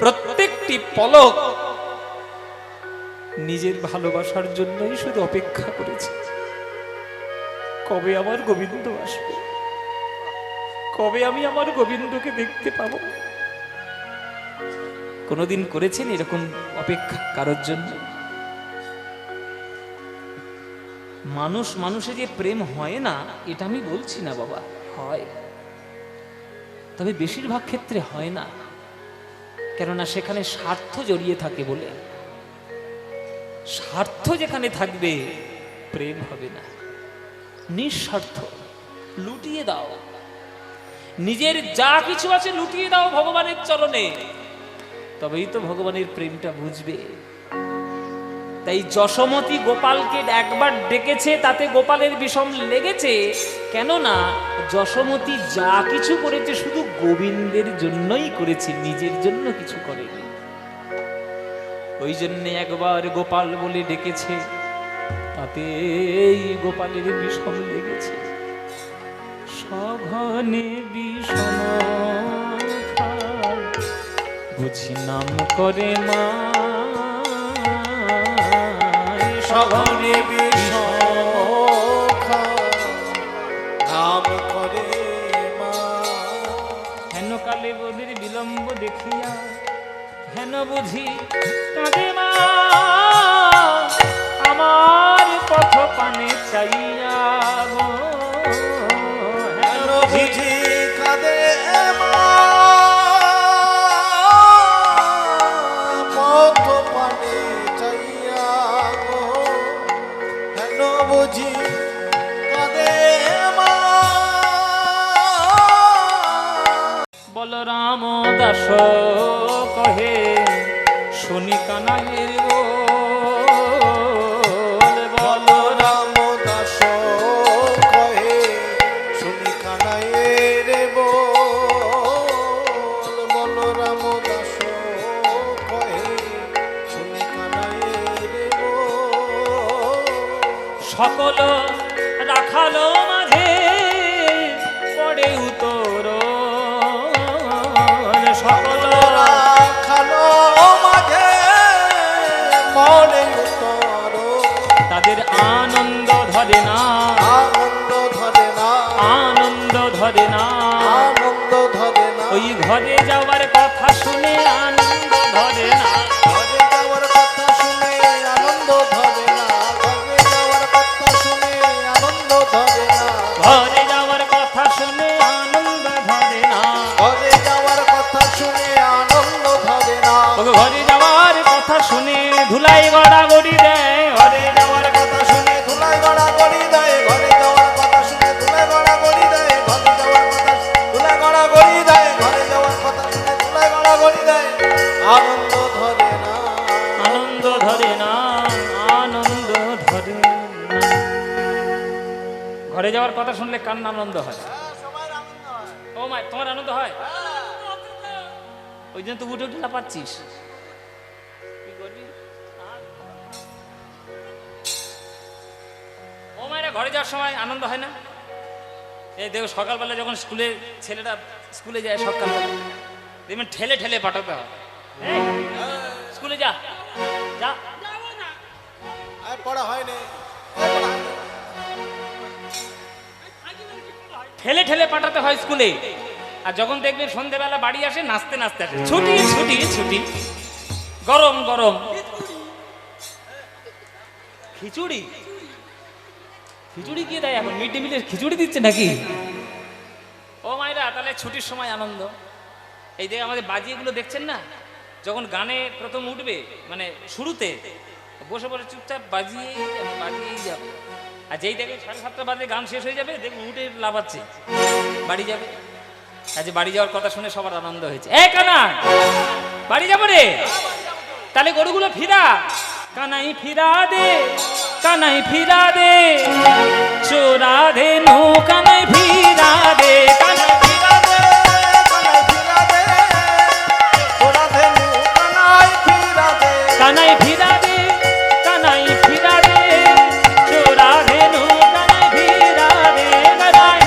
প্রত্যেকটি পলক নিজের ভালোবাসার জন্যই শুধু অপেক্ষা করেছি, কবে আমার গোবিন্দ আসবে, কবে আমি আমার গোবিন্দকে দেখতে পাবো। কোনোদিন করেছেন এরকম অপেক্ষা কারোর জন্য? মানুষ মানুষে যে প্রেম হয় না এটা আমি বলছি না বাবা, হয়, তবে বেশিরভাগ ক্ষেত্রে হয় না, কেননা সেখানে স্বার্থ জড়িয়ে থাকে বলে। স্বার্থ যেখানে থাকবে প্রেম হবে না। নিঃস্বার্থ, লুটিয়ে দাও, নিজের যা কিছু আছে লুটিয়ে দাও ভগবানের চরণে, তবেই তো ভগবানের প্রেমটা বুঝবে। তাই যশোমতী গোপালকে একবার ডেকেছে, তাতে গোপালের বিষম লেগেছে, কেননা যশোমতী যা কিছু করেছে শুধু গোবিন্দের জন্যই করেছে, নিজের জন্য কিছু করেনি। ওই জন্যে একবার গোপাল বলে ডেকেছে, তাতেই গোপালের বিষম লেগেছে। সঘনে বিষম খায়, বুঝি নাম করে মা, সঘনে বিষম খায়, নাম করে মা। হেন কালে বোধের বিলম্ব দেখিয়া, হেন বুঝি কাঁদে মা, আমার পথ পানে চাইয়া গো। হেন বুঝি কাঁদে মা, পথ পানে চাইয়া গো। হেন বুঝি কাঁদে মা। বলরাম দাস কহে শুনি কানাইয়ের বল, বলরাম দাস কহে শুনি কানাইয়ের বল। বলরাম দাস কহে শুনি কানাইয়ের বল। সকল রাখালো মাঝে পড়ে উতর, সকল রাখালো মাঝে মনে উত্তর। তাদের আনন্দ ধরে না, আনন্দ ধরে না, আনন্দ ধরে না, আনন্দ ধরে না। ওই ঘরে যাওয়ার কথা শুনে আনন্দ ধরে না, ঘরে যাওয়ার কথা শুনে আনন্দ ধরে না। ঘরে যাওয়ার কথা শুনে আনন্দ ধরে না। ঘরে যাওয়ার কথা শুনে আনন্দ ধরে না, ঘরে যাওয়ার কথা শুনে আনন্দ ধরে না। ঘরে যাওয়ার কথা শুনে ধুলাই গড়াগড়ি দেয়, ঘরে যাওয়ার কথা শুনে ধুলাই গড়া গড়ি দেয়। ঘরে যাওয়ার কথা শুনে ধুলাই গড়া গড়ি দেয়। ঘরে যাওয়ার কথা ধুলাই গড়া গড়ি দেয়। ঘরে যাওয়ার কথা শুনে ধুলাই গড়া গড়ি দেয়। আনন্দ ধরে না, আনন্দ ধরে না, আনন্দ ধরে না। ঘরে যাওয়ার কথা শুনলে কার না আনন্দ হয়? ও মা, তোমার আনন্দ হয়? ওই জন্য তো উঠে উঠে না পাচ্ছিস, কি করবি? ও মায়েরা ঘরে যাওয়ার সময় আনন্দ হয় না? এই দেখো সকালবেলা যখন স্কুলে ছেলেটা স্কুলে যায়, সকালবেলা দেখবেন ঠেলে ঠেলে পাঠাতে হয়, এই, স্কুলে যা যা, আর পড়া হয়নি। ঠেলে ঠেলে পাঠাতে হয় স্কুলে। আর যখন দেখবেন সন্ধ্যেবেলা বাড়ি আসে নাচতে নাচতে আসে, ছুটি ছুটি ছুটি, গরম গরম খিচুড়ি। খিচুড়ি কি দেয় এখন? মিড ডে মিলের খিচুড়ি দিচ্ছে নাকি? ও মায়েরা, তাহলে ছুটির সময় আনন্দ। এই যে আমাদের বাজিয়েগুলো দেখছেন না, যখন গানে প্রথম উঠবে মানে শুরুতে বসে বসে চুপচাপ বাজিয়েই যাবে, বাজিয়েই যাবে। আর যেই দেখে 7:30 বাজে গান শেষ হয়ে যাবে, দেখুন উঠে লাফাচ্ছে, বাড়ি যাবে। আজ বাড়ি যাওয়ার কথা শুনে সবার আনন্দ হয়েছে। এ কানা, বাড়ি যাবো রে, তাহলে গরুগুলো ফিরা। কানাই ফিরা দে, কানাই ফিরা দে, চোরা দে নো, কানাই ফিরা দে, কানাই ফিরা দে, কানাই ফিরা দে, তোরা ধেনু কানাই ফিরা দে। কানাই ফিরা দে, কানাই ফিরা দে, চোরা দে নো, কানাই ফিরা দে, কানাই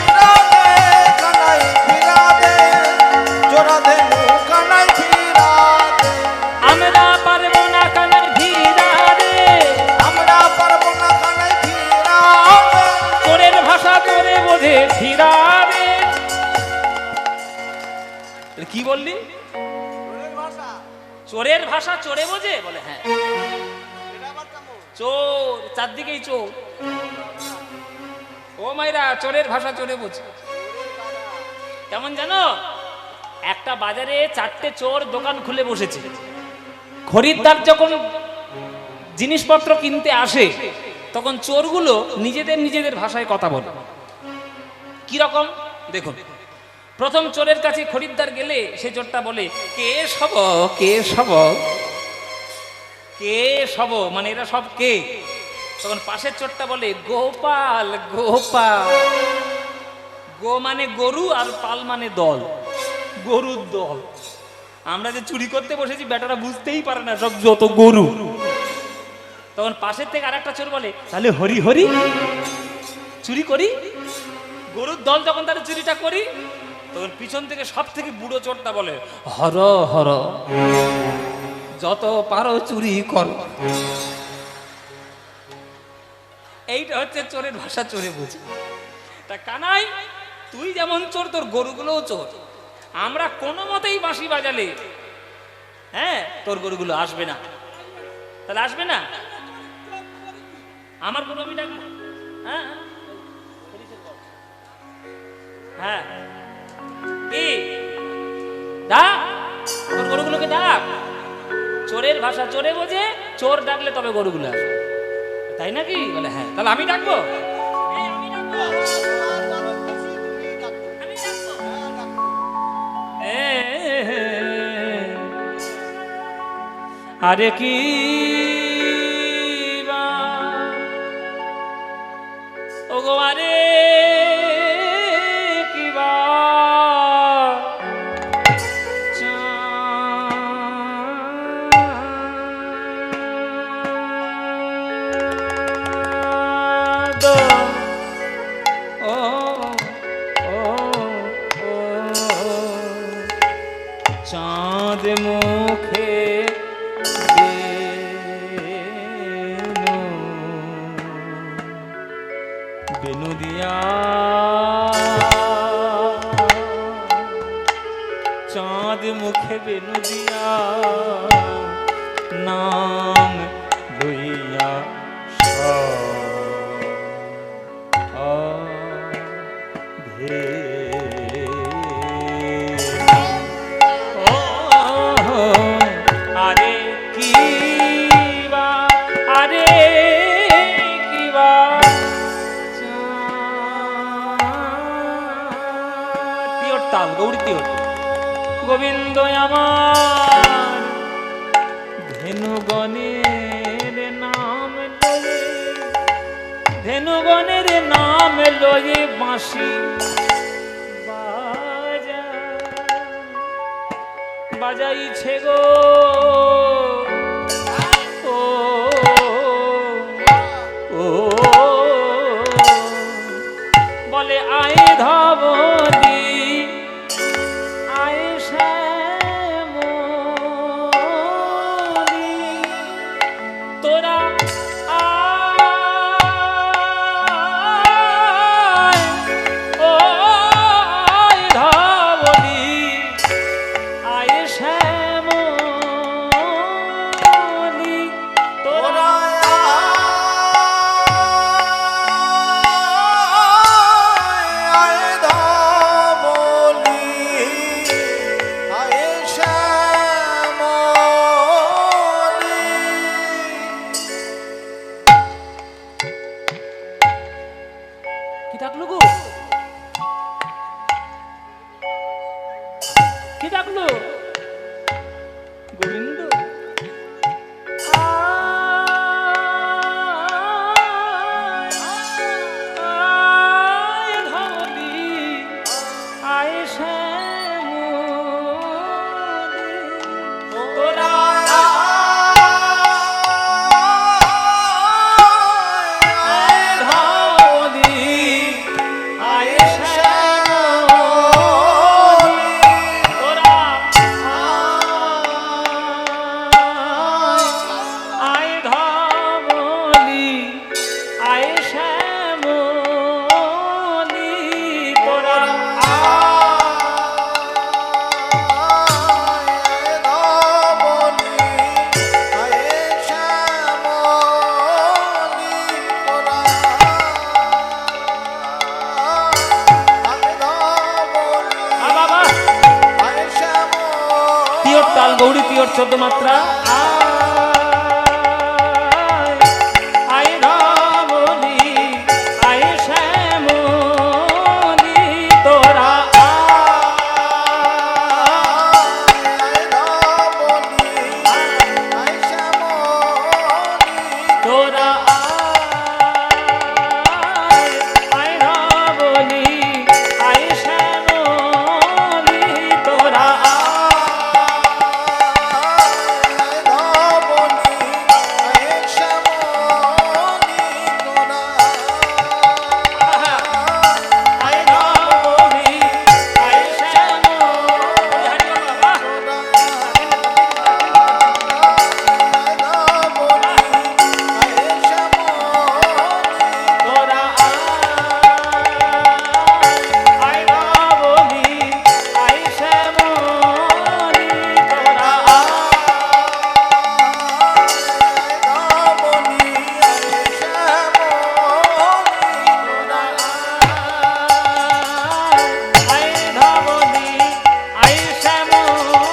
কানাই ফিরা দে, তোরা ধেনু কানাই ফিরা দে। আমরা পারবো না কানাই ফিরা দে, বললি? চোরের ভাষা চোরে বোঝে? বলে হ্যাঁ। চোর, চারদিকেই চোর। ও মাইরা, চোরের ভাষা চোরে বোঝে। কেমন জানো? একটা বাজারে 4টে চোর দোকান খুলে বসেছে। খরিদ্দার যখন জিনিসপত্র কিনতে আসে তখন চোরগুলো নিজেদের ভাষায় কথা বলে। কি রকম দেখুন। প্রথম চোরের কাছে খরিদ্দার গেলে সে চোরটা বলে, কে সব, কে সব, কে সব, মানে এরা সব কে? তখন পাশের চোরটা বলে, গোপাল, গোপাল। গো মানে গরু আর পাল মানে দল, গরুর দল। আমরা যে চুরি করতে বসেছি বেটারা বুঝতেই পারে না, সব যত গরু। তখন পাশের থেকে আরেকটা চোর বলে, তাহলে হরি হরি চুরি করি। গরুর দল যখন তার চুরিটা করি, তখন পিছন থেকে সব থেকে বুড়ো চোরটা বলে, হর হর যত পারো চুরি কর। এইটা হচ্ছে চোরের ভাষা চোরে বুঝি। তা কানাই, তুই যেমন চোর, তোর গরুগুলোও চোর। আমরা কোনো মতেই বাঁশি বাজালে হ্যাঁ তোর গরুগুলো আসবে না। তাহলে আসবে না? আমার গরু আমি ডাকবো। হ্যাঁ হ্যাঁ, কি ডাক, তোর গরুগুলোকে ডাক। চোরের ভাষা চোরে বোঝে, চোর ডাকলে তবে গরুগুলো আসবে, তাই নাকি? বলে হ্যাঁ। তাহলে আমি ডাকবো? আরে কি ও গো, আরে কি বা চাঁদ মুখে বেনু দিয়া, চাঁদ মুখে বেনু দিয়া নাম লইয়া গোবিন্দ আমার ধেনুগণের নাম লয়ে, ধেনুগণের নাম লয়ে বাঁশি বাজাইছে গো। ও ও বলে আয় ধবলি, তোরা ও ধবলি, আয় শ্যাম গৌরী তিওর 14 মাত্রা। আয় ধবলি আয় শ্যামলি তোরা তোরা আয় ধবলি আয় শ্যামলি তোরা আয় ধবলি আয় শ্যামলি তোরা আয় ধবলি আয় শ্যামলি তোরা আয় ধবলি আয় শ্যামলি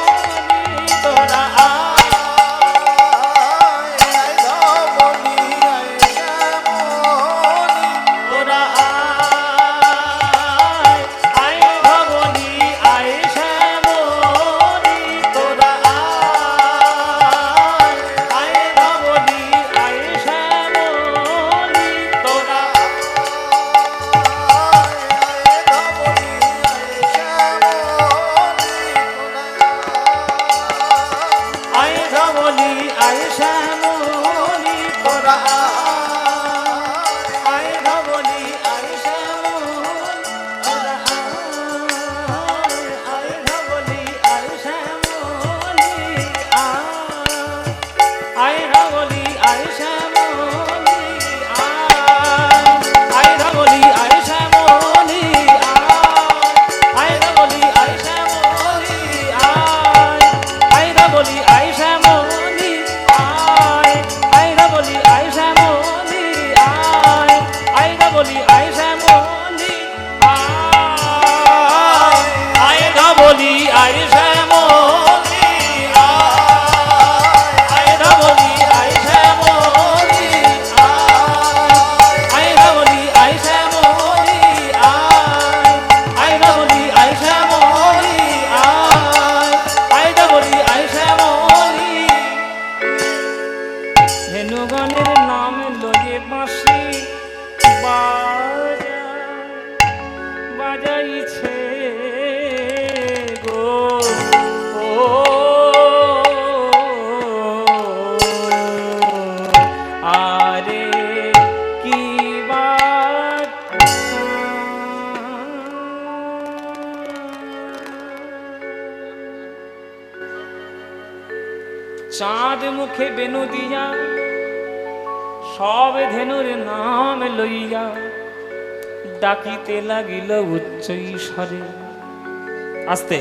তোরা তোরা আয় ধবলি আয় শ্যামলি তোরা আয় ধবলি আয় শ্যামলি তোরা আয় ধবলি আয় শ্যামলি তোরা আয় ধবলি আয় শ্যামলি তোরা আয় ধবলি আয় শ্যামলি আয় ধবলি আয় শ্যামলি আয় ধবলি আয় শ্যামলি আয় ধবলি আয় শ্যামলি আয় ধবলি আয় শ্যামলি আয় ধবলি আয় শ্যামলি আয় ধবলি আয় শ্যামলি আয় ধবলি আয় শ্যামলি আয় ধবলি আয় শ্যামলি আয় ধবলি আয় শ্যামলি আয় ধবলি আয় শ্যামলি আয় ধবলি আয় শ্যামলি ধেনুগণের নাম লয়ে বাঁশি বাজাইছে গো ও আরে কি বাত চাঁদ মুখে বেনু দিয়া সব ধেনুর নাম লইয়া ডাকিতে লাগিল উচ্চ স্বরে। আস্তে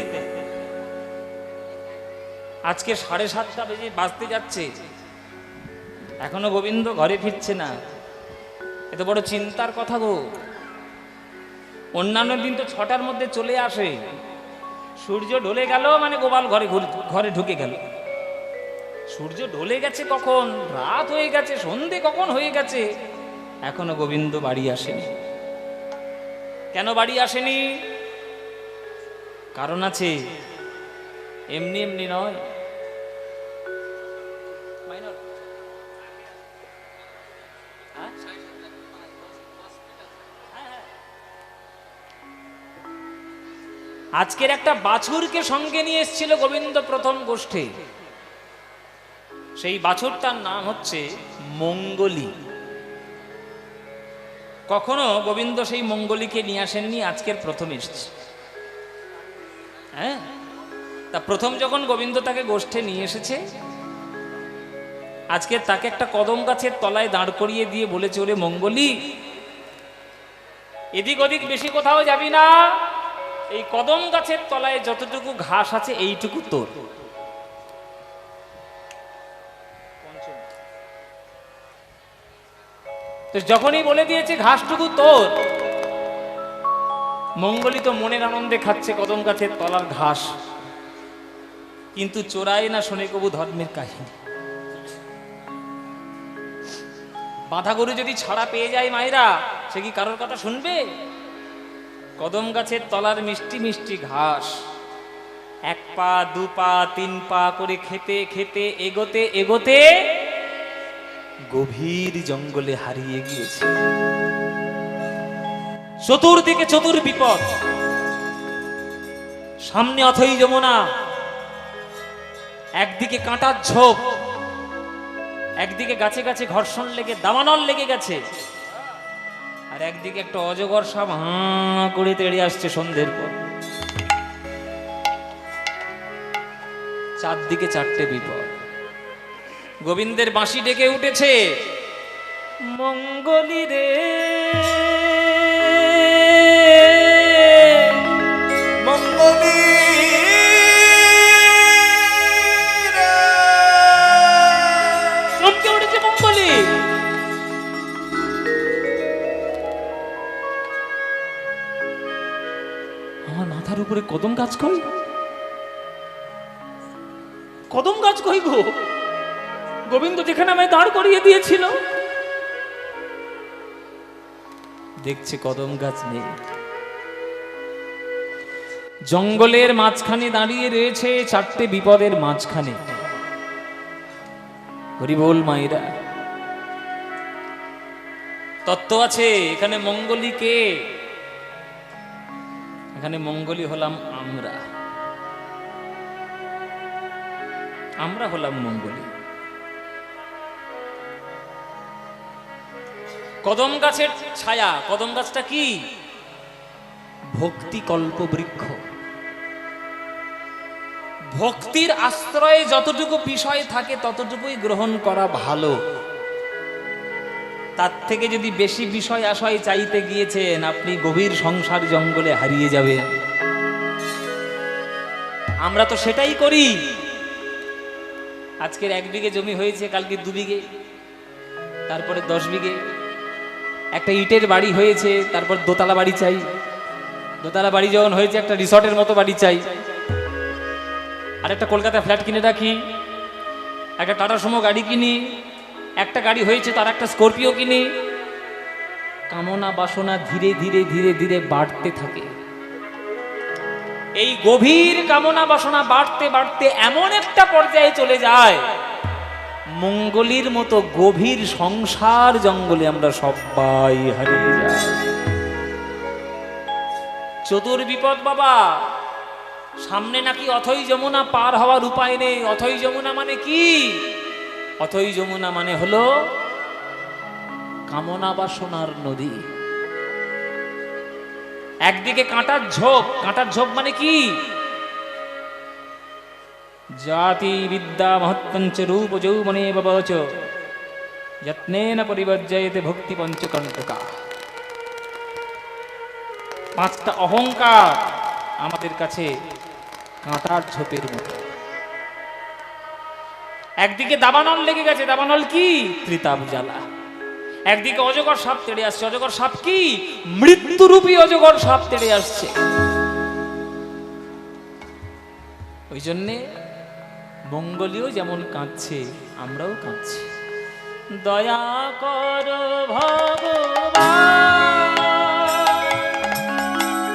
আজকে 7:30 বেজে বাজতে যাচ্ছে, এখনো গোবিন্দ ঘরে ফিরছে না। এত বড় চিন্তার কথা গো। অন্যান্য দিন তো 6টার মধ্যে চলে আসে, সূর্য ঢলে গেল মানে গোপাল ঘরে ঢুকে গেল। সূর্য ঢলে গেছে কখন, রাত হয়ে গেছে, সন্ধে কখন হয়ে গেছে, এখনো গোবিন্দ বাড়ি আসেনি। কেন বাড়ি আসেনি? কারণ আছে, এমনি এমনি নয়। আজকের একটা বাছুরকে সঙ্গে নিয়ে এসেছিল গোবিন্দ প্রথম গোষ্ঠে। সেই বাছুরটার নাম হচ্ছে মঙ্গলী। কখনো গোবিন্দ সেই মঙ্গলীকে নিয়ে আসেননি, আজকের প্রথম এসছে। হ্যাঁ, তা প্রথম যখন গোবিন্দ তাকে গোষ্ঠে নিয়ে এসেছে, আজকে তাকে একটা কদম গাছের তলায় দাঁড় করিয়ে দিয়ে বলেছে, ওরে মঙ্গলী, এদিক ওদিক বেশি কোথাও যাবি না, এই কদম গাছের তলায় যতটুকু ঘাস আছে এইটুকু তোর। তো যখনই বলে দিয়েছে ঘাসটুকু তোর, মঙ্গলী তো মনের আনন্দে খাচ্ছে কদম গাছের তলার ঘাস। কিন্তু চোরাই না শোনে কবু ধর্মের কাহিনী। বাঁধা গরু যদি ছাড়া পেয়ে যায় মায়েরা, সে কি কারোর কথা শুনবে? কদম গাছের তলার মিষ্টি মিষ্টি ঘাস 1 পা 2 পা 3 পা করে খেতে খেতে এগোতে এগোতে গভীর জঙ্গলে হারিয়ে গিয়েছে। চতুর্দিকে চতুর বিপদ, সামনে অথই যমুনা, একদিকে কাঁটার ঝোপ, একদিকে গাছে গাছে ঘর্ষণ লেগে দাবানল লেগে গেছে, আর একদিকে একটা অজগর সাপ হাঁ করে তেড়ে আসছে সন্ধ্যের পর। চারদিকে 4টে বিপদ। গোবিন্দের বাঁশি ডেকে উঠেছে, মঙ্গলি রে মঙ্গলি চমকে উঠেছে মঙ্গলি। আমার মাথার উপরে কদম গাছ কই, কদম গাছ কই গো? গোবিন্দ যেখানে আমায় দাঁড় করিয়ে দিয়েছিল, দেখছে কদম গাছ নেই। জঙ্গলের মাঝখানে দাঁড়িয়ে রয়েছে 4টে বিপদের মাঝখানে। হরি বল মায়েরা, তত্ত্ব আছে এখানে। মঙ্গলি কে? এখানে মঙ্গলি হলাম আমরা, আমরা হলাম মঙ্গলি। কদম গাছের ছায়া। কদম গাছটা কি? ভক্তি কল্প বৃক্ষ। ভক্তির আশ্রয়ে যতটুকু বিষয় থাকে ততটুকুই গ্রহণ করা ভালো। তার থেকে যদি বেশি বিষয় আশয় চাইতে গিয়েছেন, আপনি গভীর সংসার জঙ্গলে হারিয়ে যাবেন। আমরা তো সেটাই করি। আজকের 1 বিঘে জমি হয়েছে, কালকে 2 বিঘে, তারপরে 10 বিঘে। একটা ইটের বাড়ি হয়েছে, তারপর দোতলা বাড়ি চাই। দোতলা বাড়ি যখন হয়েছে, একটা রিসর্টের মতো বাড়ি চাই। আর একটা কলকাতায় ফ্ল্যাট কিনে রাখি, একটা টাটা সুমো গাড়ি কিনি, একটা গাড়ি হয়েছে তার একটা স্করপিও কিনি। কামনা বাসনা ধীরে ধীরে ধীরে ধীরে বাড়তে থাকে। এই গভীর কামনা বাসনা বাড়তে বাড়তে এমন একটা পর্যায়ে চলে যায়, মঙ্গলির মতো গভীর সংসার জঙ্গলে আমরা সবাই হারিয়ে যাই। চতুর বিপদ বাবা। সামনে নাকি অথই যমুনা, পার হওয়ার উপায় নেই। অথই যমুনা মানে কি? অথই যমুনা মানে হলো কামনা বাসনার নদী। একদিকে কাঁটার ঝোপ। কাঁটার ঝোপ মানে কি? জাতি বিদ্যা মহত্পঞ্চ রূপ যৌবনে বচ যত্নেন পরিবর্জয়তে ভক্তি পঞ্চকণ্টকা। 5টা অহংকার আমাদের কাছে কাঁটার ঝোপের মতো। একদিকে দাবানল লেগে গেছে। দাবানল কি? ত্রিতাপ জ্বালা। একদিকে অজগর সাপ তেড়ে আসছে। অজগর সাপ কি? মৃত্যুরূপী অজগর সাপ তেড়ে আসছে। ওই জন্যে মঙ্গলীয় যেমন কাঁদছে, আমরাও কাঁদছি। দয়া কর ভগবান,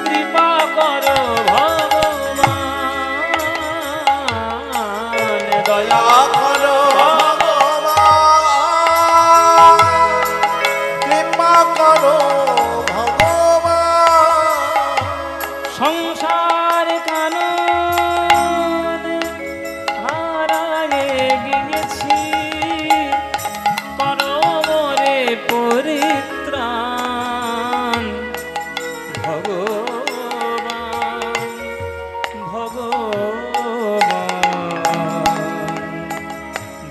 কৃপা কর ভগবান, দয়া করো ভগবান, কৃপা করো ভগবান। সংসার কানন হারায়ে গিয়েছি, করো মোরে পরিত্রাণ ভগবান, ভগবান,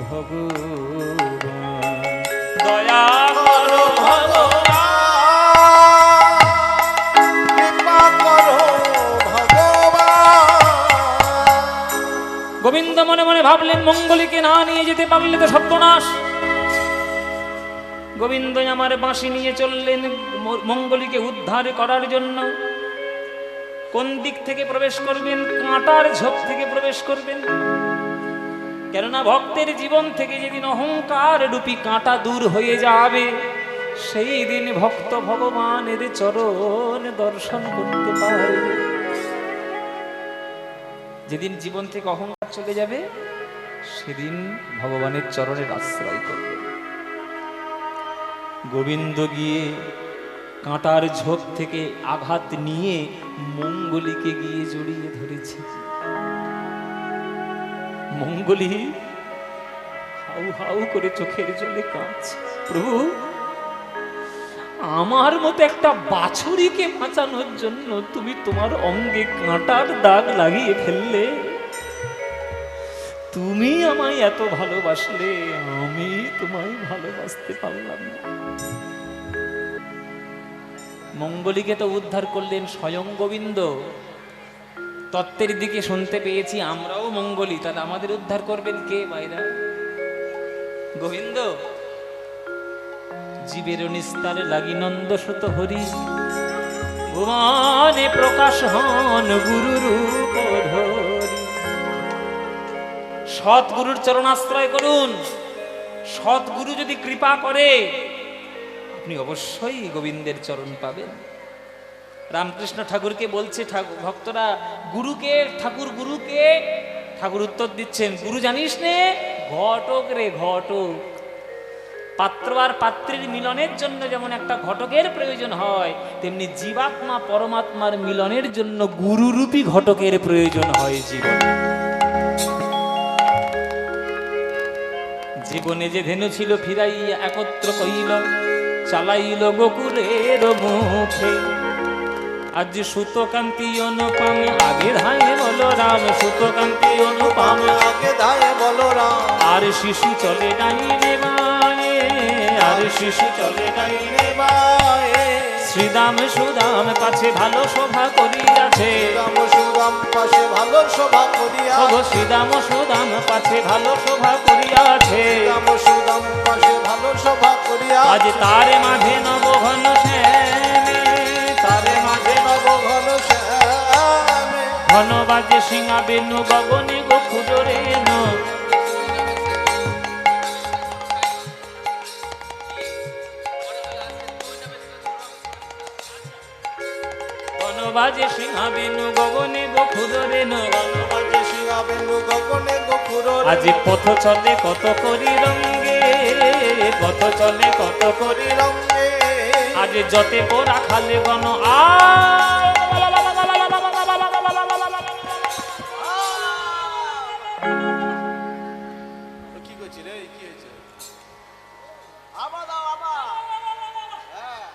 ভগবান। দয়া করো ভগবান, কৃপা করো ভগবান। গোবিন্দ মনে মনে ভাবলেন, মঙ্গলীকে না নিয়ে যেতে পারলে তো সর্বনাশ। গোবিন্দ আমার বাঁশি নিয়ে চললেন মঙ্গলীকে উদ্ধার করার জন্য। কোন দিক থেকে প্রবেশ করবেন? কাঁটার ঝোপ থেকে প্রবেশ করবেন। কেননা ভক্তের জীবন থেকে যেদিন অহংকার রূপী কাঁটা দূর হয়ে যাবে, সেই দিন ভক্ত ভগবানের চরণ দর্শন করতে পারবে। যেদিন জীবন থেকে অহংকার চলে যাবে, সেদিন ভগবানের চরণের আশ্রয় করবে। গোবিন্দ গিয়ে কাঁটার ঝোপ থেকে আঘাত নিয়ে মঙ্গলীকে গিয়ে জড়িয়ে ধরেছে। মঙ্গলী হাউ হাউ করে চোখের জলে কাঁদছে, প্রভু আমার মতো একটা বাছুরিকে বাঁচানোর জন্য তুমি তোমার অঙ্গে কাঁটার দাগ লাগিয়ে ফেললে। তুমি আমায় এত ভালোবাসলে, আমি তোমায় ভালোবাসতে পারলাম না। মঙ্গলীকে তো উদ্ধার করলেন স্বয়ং গোবিন্দ। তত্ত্বের দিকে শুনতে পেয়েছি আমরাও মঙ্গলী, তাহলে আমাদের উদ্ধার করবেন কে ভাইরা? গোবিন্দ। জীবের নিস্তার লাগি নন্দ সুত হরি, ভুবনে প্রকাশ হন গুরু রূপ ধরি। সৎগুরুর চরণাশ্রয় করুন। সৎগুরু যদি কৃপা করে, আপনি অবশ্যই গোবিন্দের চরণ পাবেন। রামকৃষ্ণ ঠাকুরকে বলছে ভক্তরা, গুরুকে ঠাকুর, গুরুকে ঠাকুর উত্তর দিচ্ছেন, গুরু জানিস নে, ঘটক রে ঘটক। পাত্র আর পাত্রীর মিলনের জন্য যেমন একটা ঘটকের প্রয়োজন হয়, তেমনি জীবাত্মা পরমাত্মার মিলনের জন্য গুরুরূপী ঘটকের প্রয়োজন হয় জীবনে। জীবনে যে ধেনু ছিল ফিরাইয়া একত্র কইল, চালাইল গোকুলের মুখে। আজ সুতকান্তি অনুপম আগে ধায়ে বলো রাম, সুতকান্তি অনুপম আগে ধায়ে বলো রাম। আর শিশু চলে ডাইনে বায়ে, আর শিশু চলে ডাইনে বায়ে। শ্রীদাম সুদাম পাছে ভালো শোভা করিয়াছে, রাম সুদাম পাশে ভালো শোভা করিয়াছে। শ্রীদাম সুদাম পাছে ভালো শোভা করিয়াছে, রাম সুদাম পাশে ভালো শোভা করিয়াছে। আজ তারে মাঝে নব ঘন শ্যামে, তারে মাঝে নব ঘন শ্যামে। ঘন বাজে সিংহা বেনু গগনে গোকুল রেণু। ঘন বাজে সিংহা বেনু গগনে গোকুল রেণু, ঘন বাজে সিংহা বেনু গগনে গোকুল। আজ পথ চলে কত করি রঙ্গে, পথ চলে কত করি রঙ্গে। আজ যতে পোরা খালে গণ কি করছি রে, কি হয়েছে? আবার দাও আবার। হ্যাঁ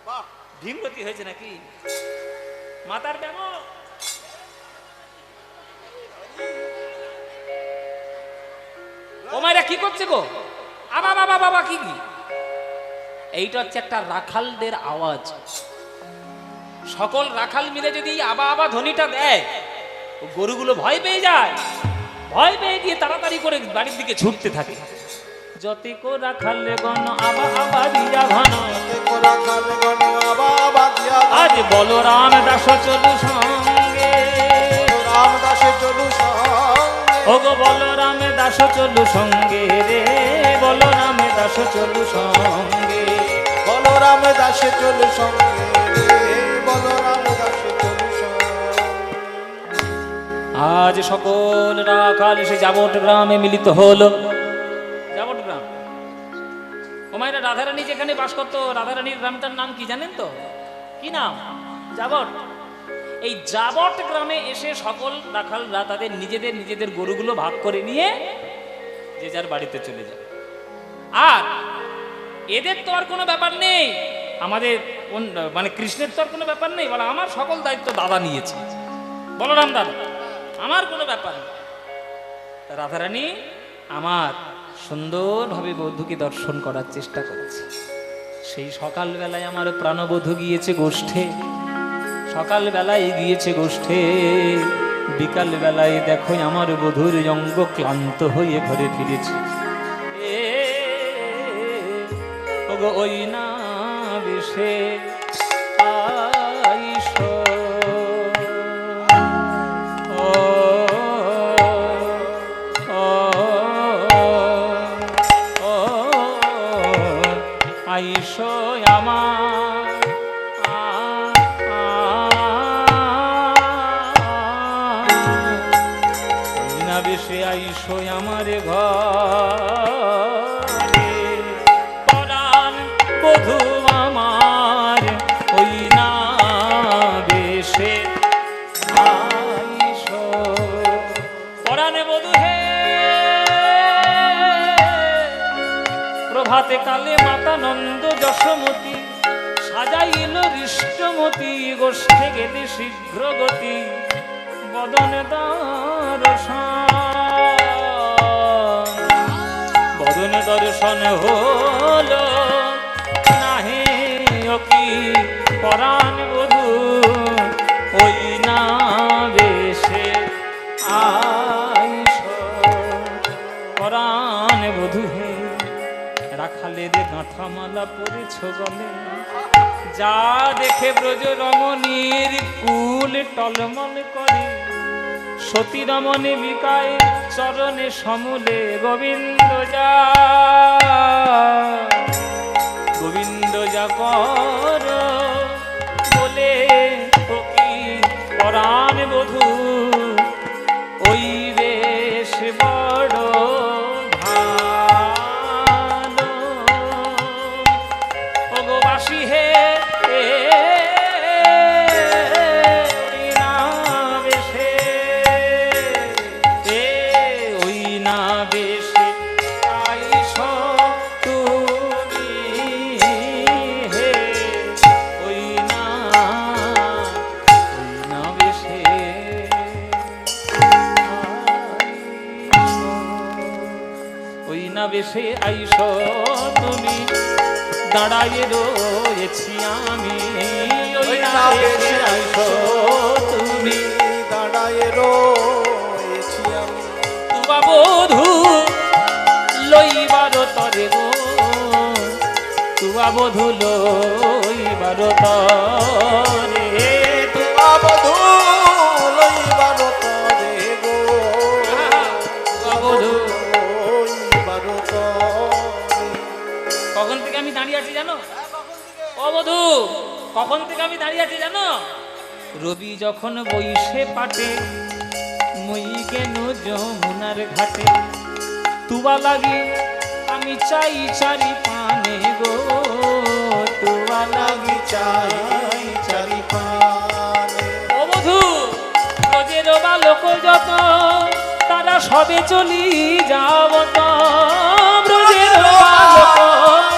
বাহ, ভীমরতি হয়েছে নাকি মাতার ব্যাম? ও মায়েরা কি করছে গো? আবা বাবা বাবা কি কি? এইটা হচ্ছে একটা রাখালদের আওয়াজ। সকল রাখাল মিলে যদি আবা আবা ধ্বনিটা দেয়, গরুগুলো ভয় পেয়ে যায়। ভয় পেয়ে গিয়ে তাড়াতাড়ি করে বাড়ির দিকে ছুটতে থাকে। যতে কো রাখালে গণ আবা আবা দিয়া ঘন, রাখাল গণ আবা আবা দিয়া। আজ বলরাম দাস চলু সঙ্গে, রামদাসে চলু সঙ্গে। ওগো বলরাম দাস চলু সঙ্গে রে, বলরাম দাস চলু সঙ্গে। বলরাম দাসে চলু সঙ্গে রে, বলরাম দাসে চলু সঙ্গে। আজ সকল রাখাল সে যাবট গ্রামে মিলিত হলো। যাবট গ্রাম, ও মায়েরা রাধারানী যেখানে বাস করতো, রাধারানীর গ্রামটার নাম কি জানেন তো? কি নাম? যাবট। এই যাবট গ্রামে এসে সকল রাখালরা তাদের নিজেদের নিজেদের গরুগুলো ভাগ করে নিয়ে যে যার বাড়িতে চলে যায়। আর এদের তো আর কোনো ব্যাপার নেই, আমাদের মানে কৃষ্ণের তো আর কোনো ব্যাপার নেই, বলে আমার সকল দায়িত্ব দাদা নিয়েছে, বলরাম দাদা, আমার কোনো ব্যাপার নেই। রাধারানী আমার সুন্দরভাবে বধূকে দর্শন করার চেষ্টা করেছে। সেই সকালবেলায় আমার প্রাণবধূ গিয়েছে গোষ্ঠে, সকালবেলায় গিয়েছে গোষ্ঠে, বিকাল বেলায় দেখো আমার বধূর অঙ্গ ক্লান্ত হয়ে ঘরে ফিরেছে। ওগো ওই না বেশে আইসো, ও আইসো আমার ওই না বেশে আইসো আমার ঘরে পরাণ বধূ আমার ওই না বেশে আইসো পরাণে বধূ হে প্রভাতে কালে মাতা নন্দ যশোমতী সাজাইল হৃষ্টমতী গোষ্ঠে গেতে শীঘ্র গতি বদনে দর্শন হলো নাহে কি পরাণ বধূ ওই না বেশে আইসো পরাণ বধূ হে রাখালের গাঁথামালা পরেছ গলে যা দেখে ব্রজ রমণীর কুল টলমল করে সতী রমণী বিকায় চরণে সমূলে গোবিন্দ যা কর বলে কি পরাণ বধূ ওই বেশ বড় ভালো ওগোবাসী হে বেশে আইসো তুমি দাঁড়াইয়ে রয়েছি আমি ওই না বেশে আইসো তুমি দাঁড়াইয়ে রয়েছি আমি তুবা বধূ লইবার তরে গো তুবা বধূ লইবার তরে তুবা বধূ লইবার তরে গো তুবা বধূ কখন থেকে আমি দাঁড়িয়ে আছি জানো ও বধূ কখন থেকে আমি দাঁড়িয়ে আছি জানো রবি যখন বইসে পাটে মই কেন যমুনার ঘাটে তুবা লাগি আমি চাই চারি পানে গো তুবা লাগি চাই চারি পানে ও বধূ রোজের বালক যত তারা সবে চলি যাব তো ব্রজের বালক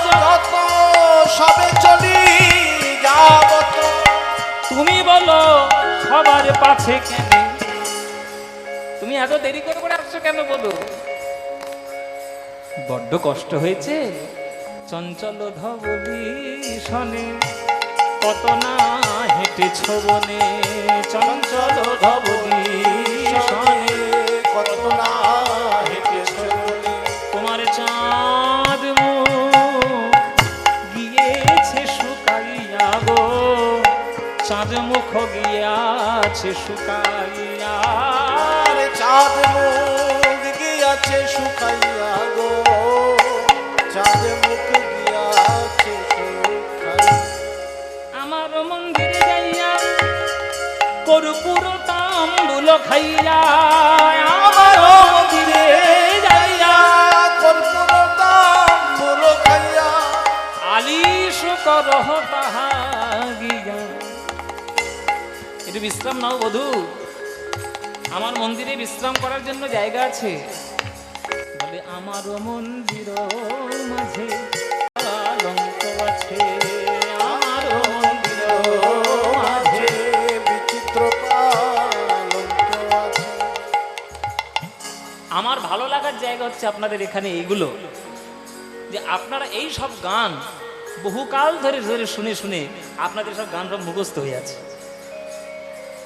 যত সবে চলি যাব তো তুমি বলো সবার পাছে কেন তুমি এত দেরি করে করে আসছো কেন বলো বড্ড কষ্ট হয়েছে চঞ্চল ধবলি শনে কত না হেঁটেছ বনে চঞ্চল ধবলি শনে কত না হেঁটেছ বনে তোমার চাঁদ মুখ গিয়েছে শুকাইয়া গো চাঁদ মুখ গিয়াছে শুকাইয়া চাঁদ মুখ গিয়াছে শুকাইয়া গো চাঁদ মুখ গিয়াছে শুকাইয়া আমার মন্দিরে যাইয়া কর্পূর তাম্বুল খাইয়া আমার মন্দিরে যাইয়া কর্পূর তাম্বুল খাইয়া আলিশ করহ তাহা গিয়া একটু বিশ্রাম নাও বধূ আমার মন্দিরে বিশ্রাম করার জন্য জায়গা আছে বলে আমার মন্দির মাঝে আলঙ্ক আছে আমার মন্দির মাঝে বিচিত্র আলঙ্ক আছে আমার ভালো লাগার জায়গা হচ্ছে আপনাদের এখানে এইগুলো যে আপনারা এই সব গান বহুকাল ধরে ধরে শুনে শুনে আপনাদের সব গান সব মুখস্থ হয়ে আছে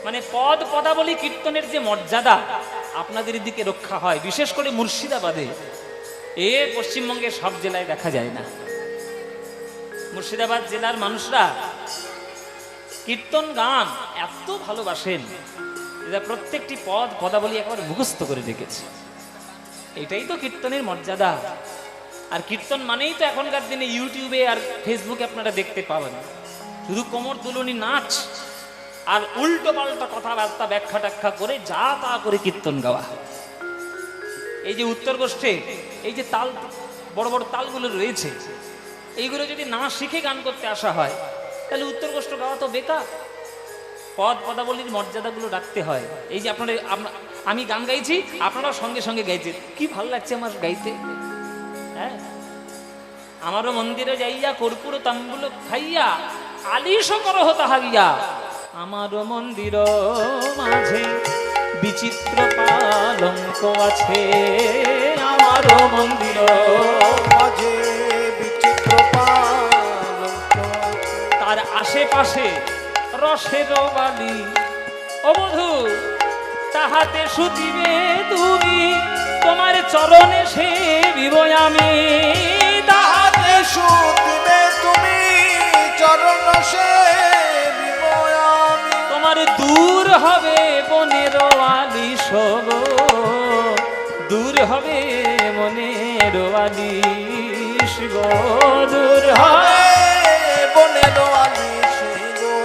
মানে পদ পদাবলী কীর্তনের যে মর্যাদা আপনাদের দিকে রক্ষা হয় বিশেষ করে মুর্শিদাবাদে এ পশ্চিমবঙ্গের সব জেলায় দেখা যায় না মুর্শিদাবাদ জেলার মানুষরা কীর্তন গান এত ভালোবাসেন যে প্রত্যেকটি পদ পদাবলী একেবারে মুখস্থ করে রেখেছে এটাই তো কীর্তনের মর্যাদা আর কীর্তন মানেই তো এখনকার দিনে ইউটিউবে আর ফেসবুকে আপনারা দেখতে পাবেন শুধু কোমর দুলুনি নাচ আর উল্টো পাল্টা কথাবার্তা ব্যাখ্যা ট্যাখ্যা করে যা তা করে কীর্তন গাওয়া। এই যে উত্তর গোষ্ঠে এই যে তাল বড় বড় তালগুলো রয়েছে, এইগুলো যদি না শিখে গান করতে আসা হয় তাহলে উত্তর গোষ্ঠ গাওয়া তো বেকার। পদ পদাবলীর মর্যাদাগুলো রাখতে হয়। এই যে আপনারা আমি গান গাইছি, আপনারা সঙ্গে সঙ্গে গাইছেন, কি ভালো লাগছে আমার গাইতে। হ্যাঁ, আমারও মন্দিরে যাইয়া কর্পূর তাম্বুল খাইয়া আলিশ করহ তাহাগিয়া, আমারও মন্দির মাঝে বিচিত্র পালঙ্ক আছে, আমারও মন্দির মাঝে বিচিত্র পালঙ্ক, তার আশেপাশে রসের বালি। ও বধূ, তাহাতে শুতিবে তুমি, তোমার চরণে সেবিব আমি। তাহাতে শুতিবে তুমি, চরণ সেবিব আমি। তোমার দূর হবে বনের আলিশ গো, দূর হবে বনের আলিশ গো, দূর হবে বনের আলিশ গো,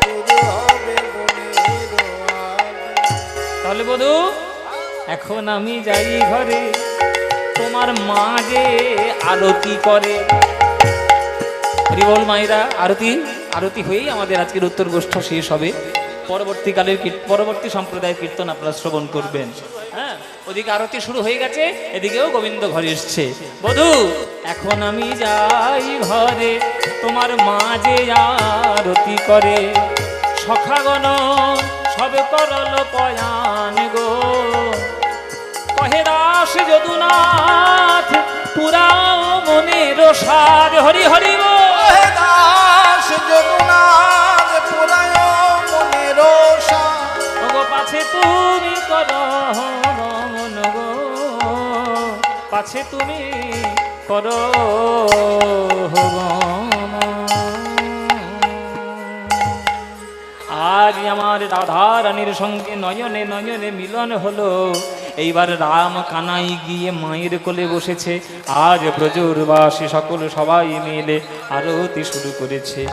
দূর হবে বনের আলিশ। তাহলে বধূ, এখন আমি যাই ঘরে, তোমার মা যে আরতি করে। হরিবল মায়েরা, আরতি আরতি হয়েই আমাদের আজকের উত্তর গোষ্ঠ শেষ হবে। পরবর্তী সম্প্রদায়ের কীর্তন আপনারা শ্রবণ করবেন। হ্যাঁ, ওদিকে আরতি শুরু হয়ে গেছে, এদিকেও গোবিন্দ ঘরে এসছে। বধূ, এখন আমি যাই ঘরে, তোমার মা যে আরতি করে। সখাগণ সব করল পয়ান গো, কহে দাস যদুনাথ পুরাও মনের সার। হরি হরি হে দাস যদুনাথ পুরায় মনের সার। গো পাছে তুমি করো গমন গো, পাছে তুমি করো গমন। আজ আমার রাধা রানীর সঙ্গে নয়নে নয়নে মিলন হলো। এইবার রাম কানাই গিয়ে মায়ের কোলে বসেছে। আজ ব্রজবাসী সকল সবাই মিলে আরতি শুরু করেছে।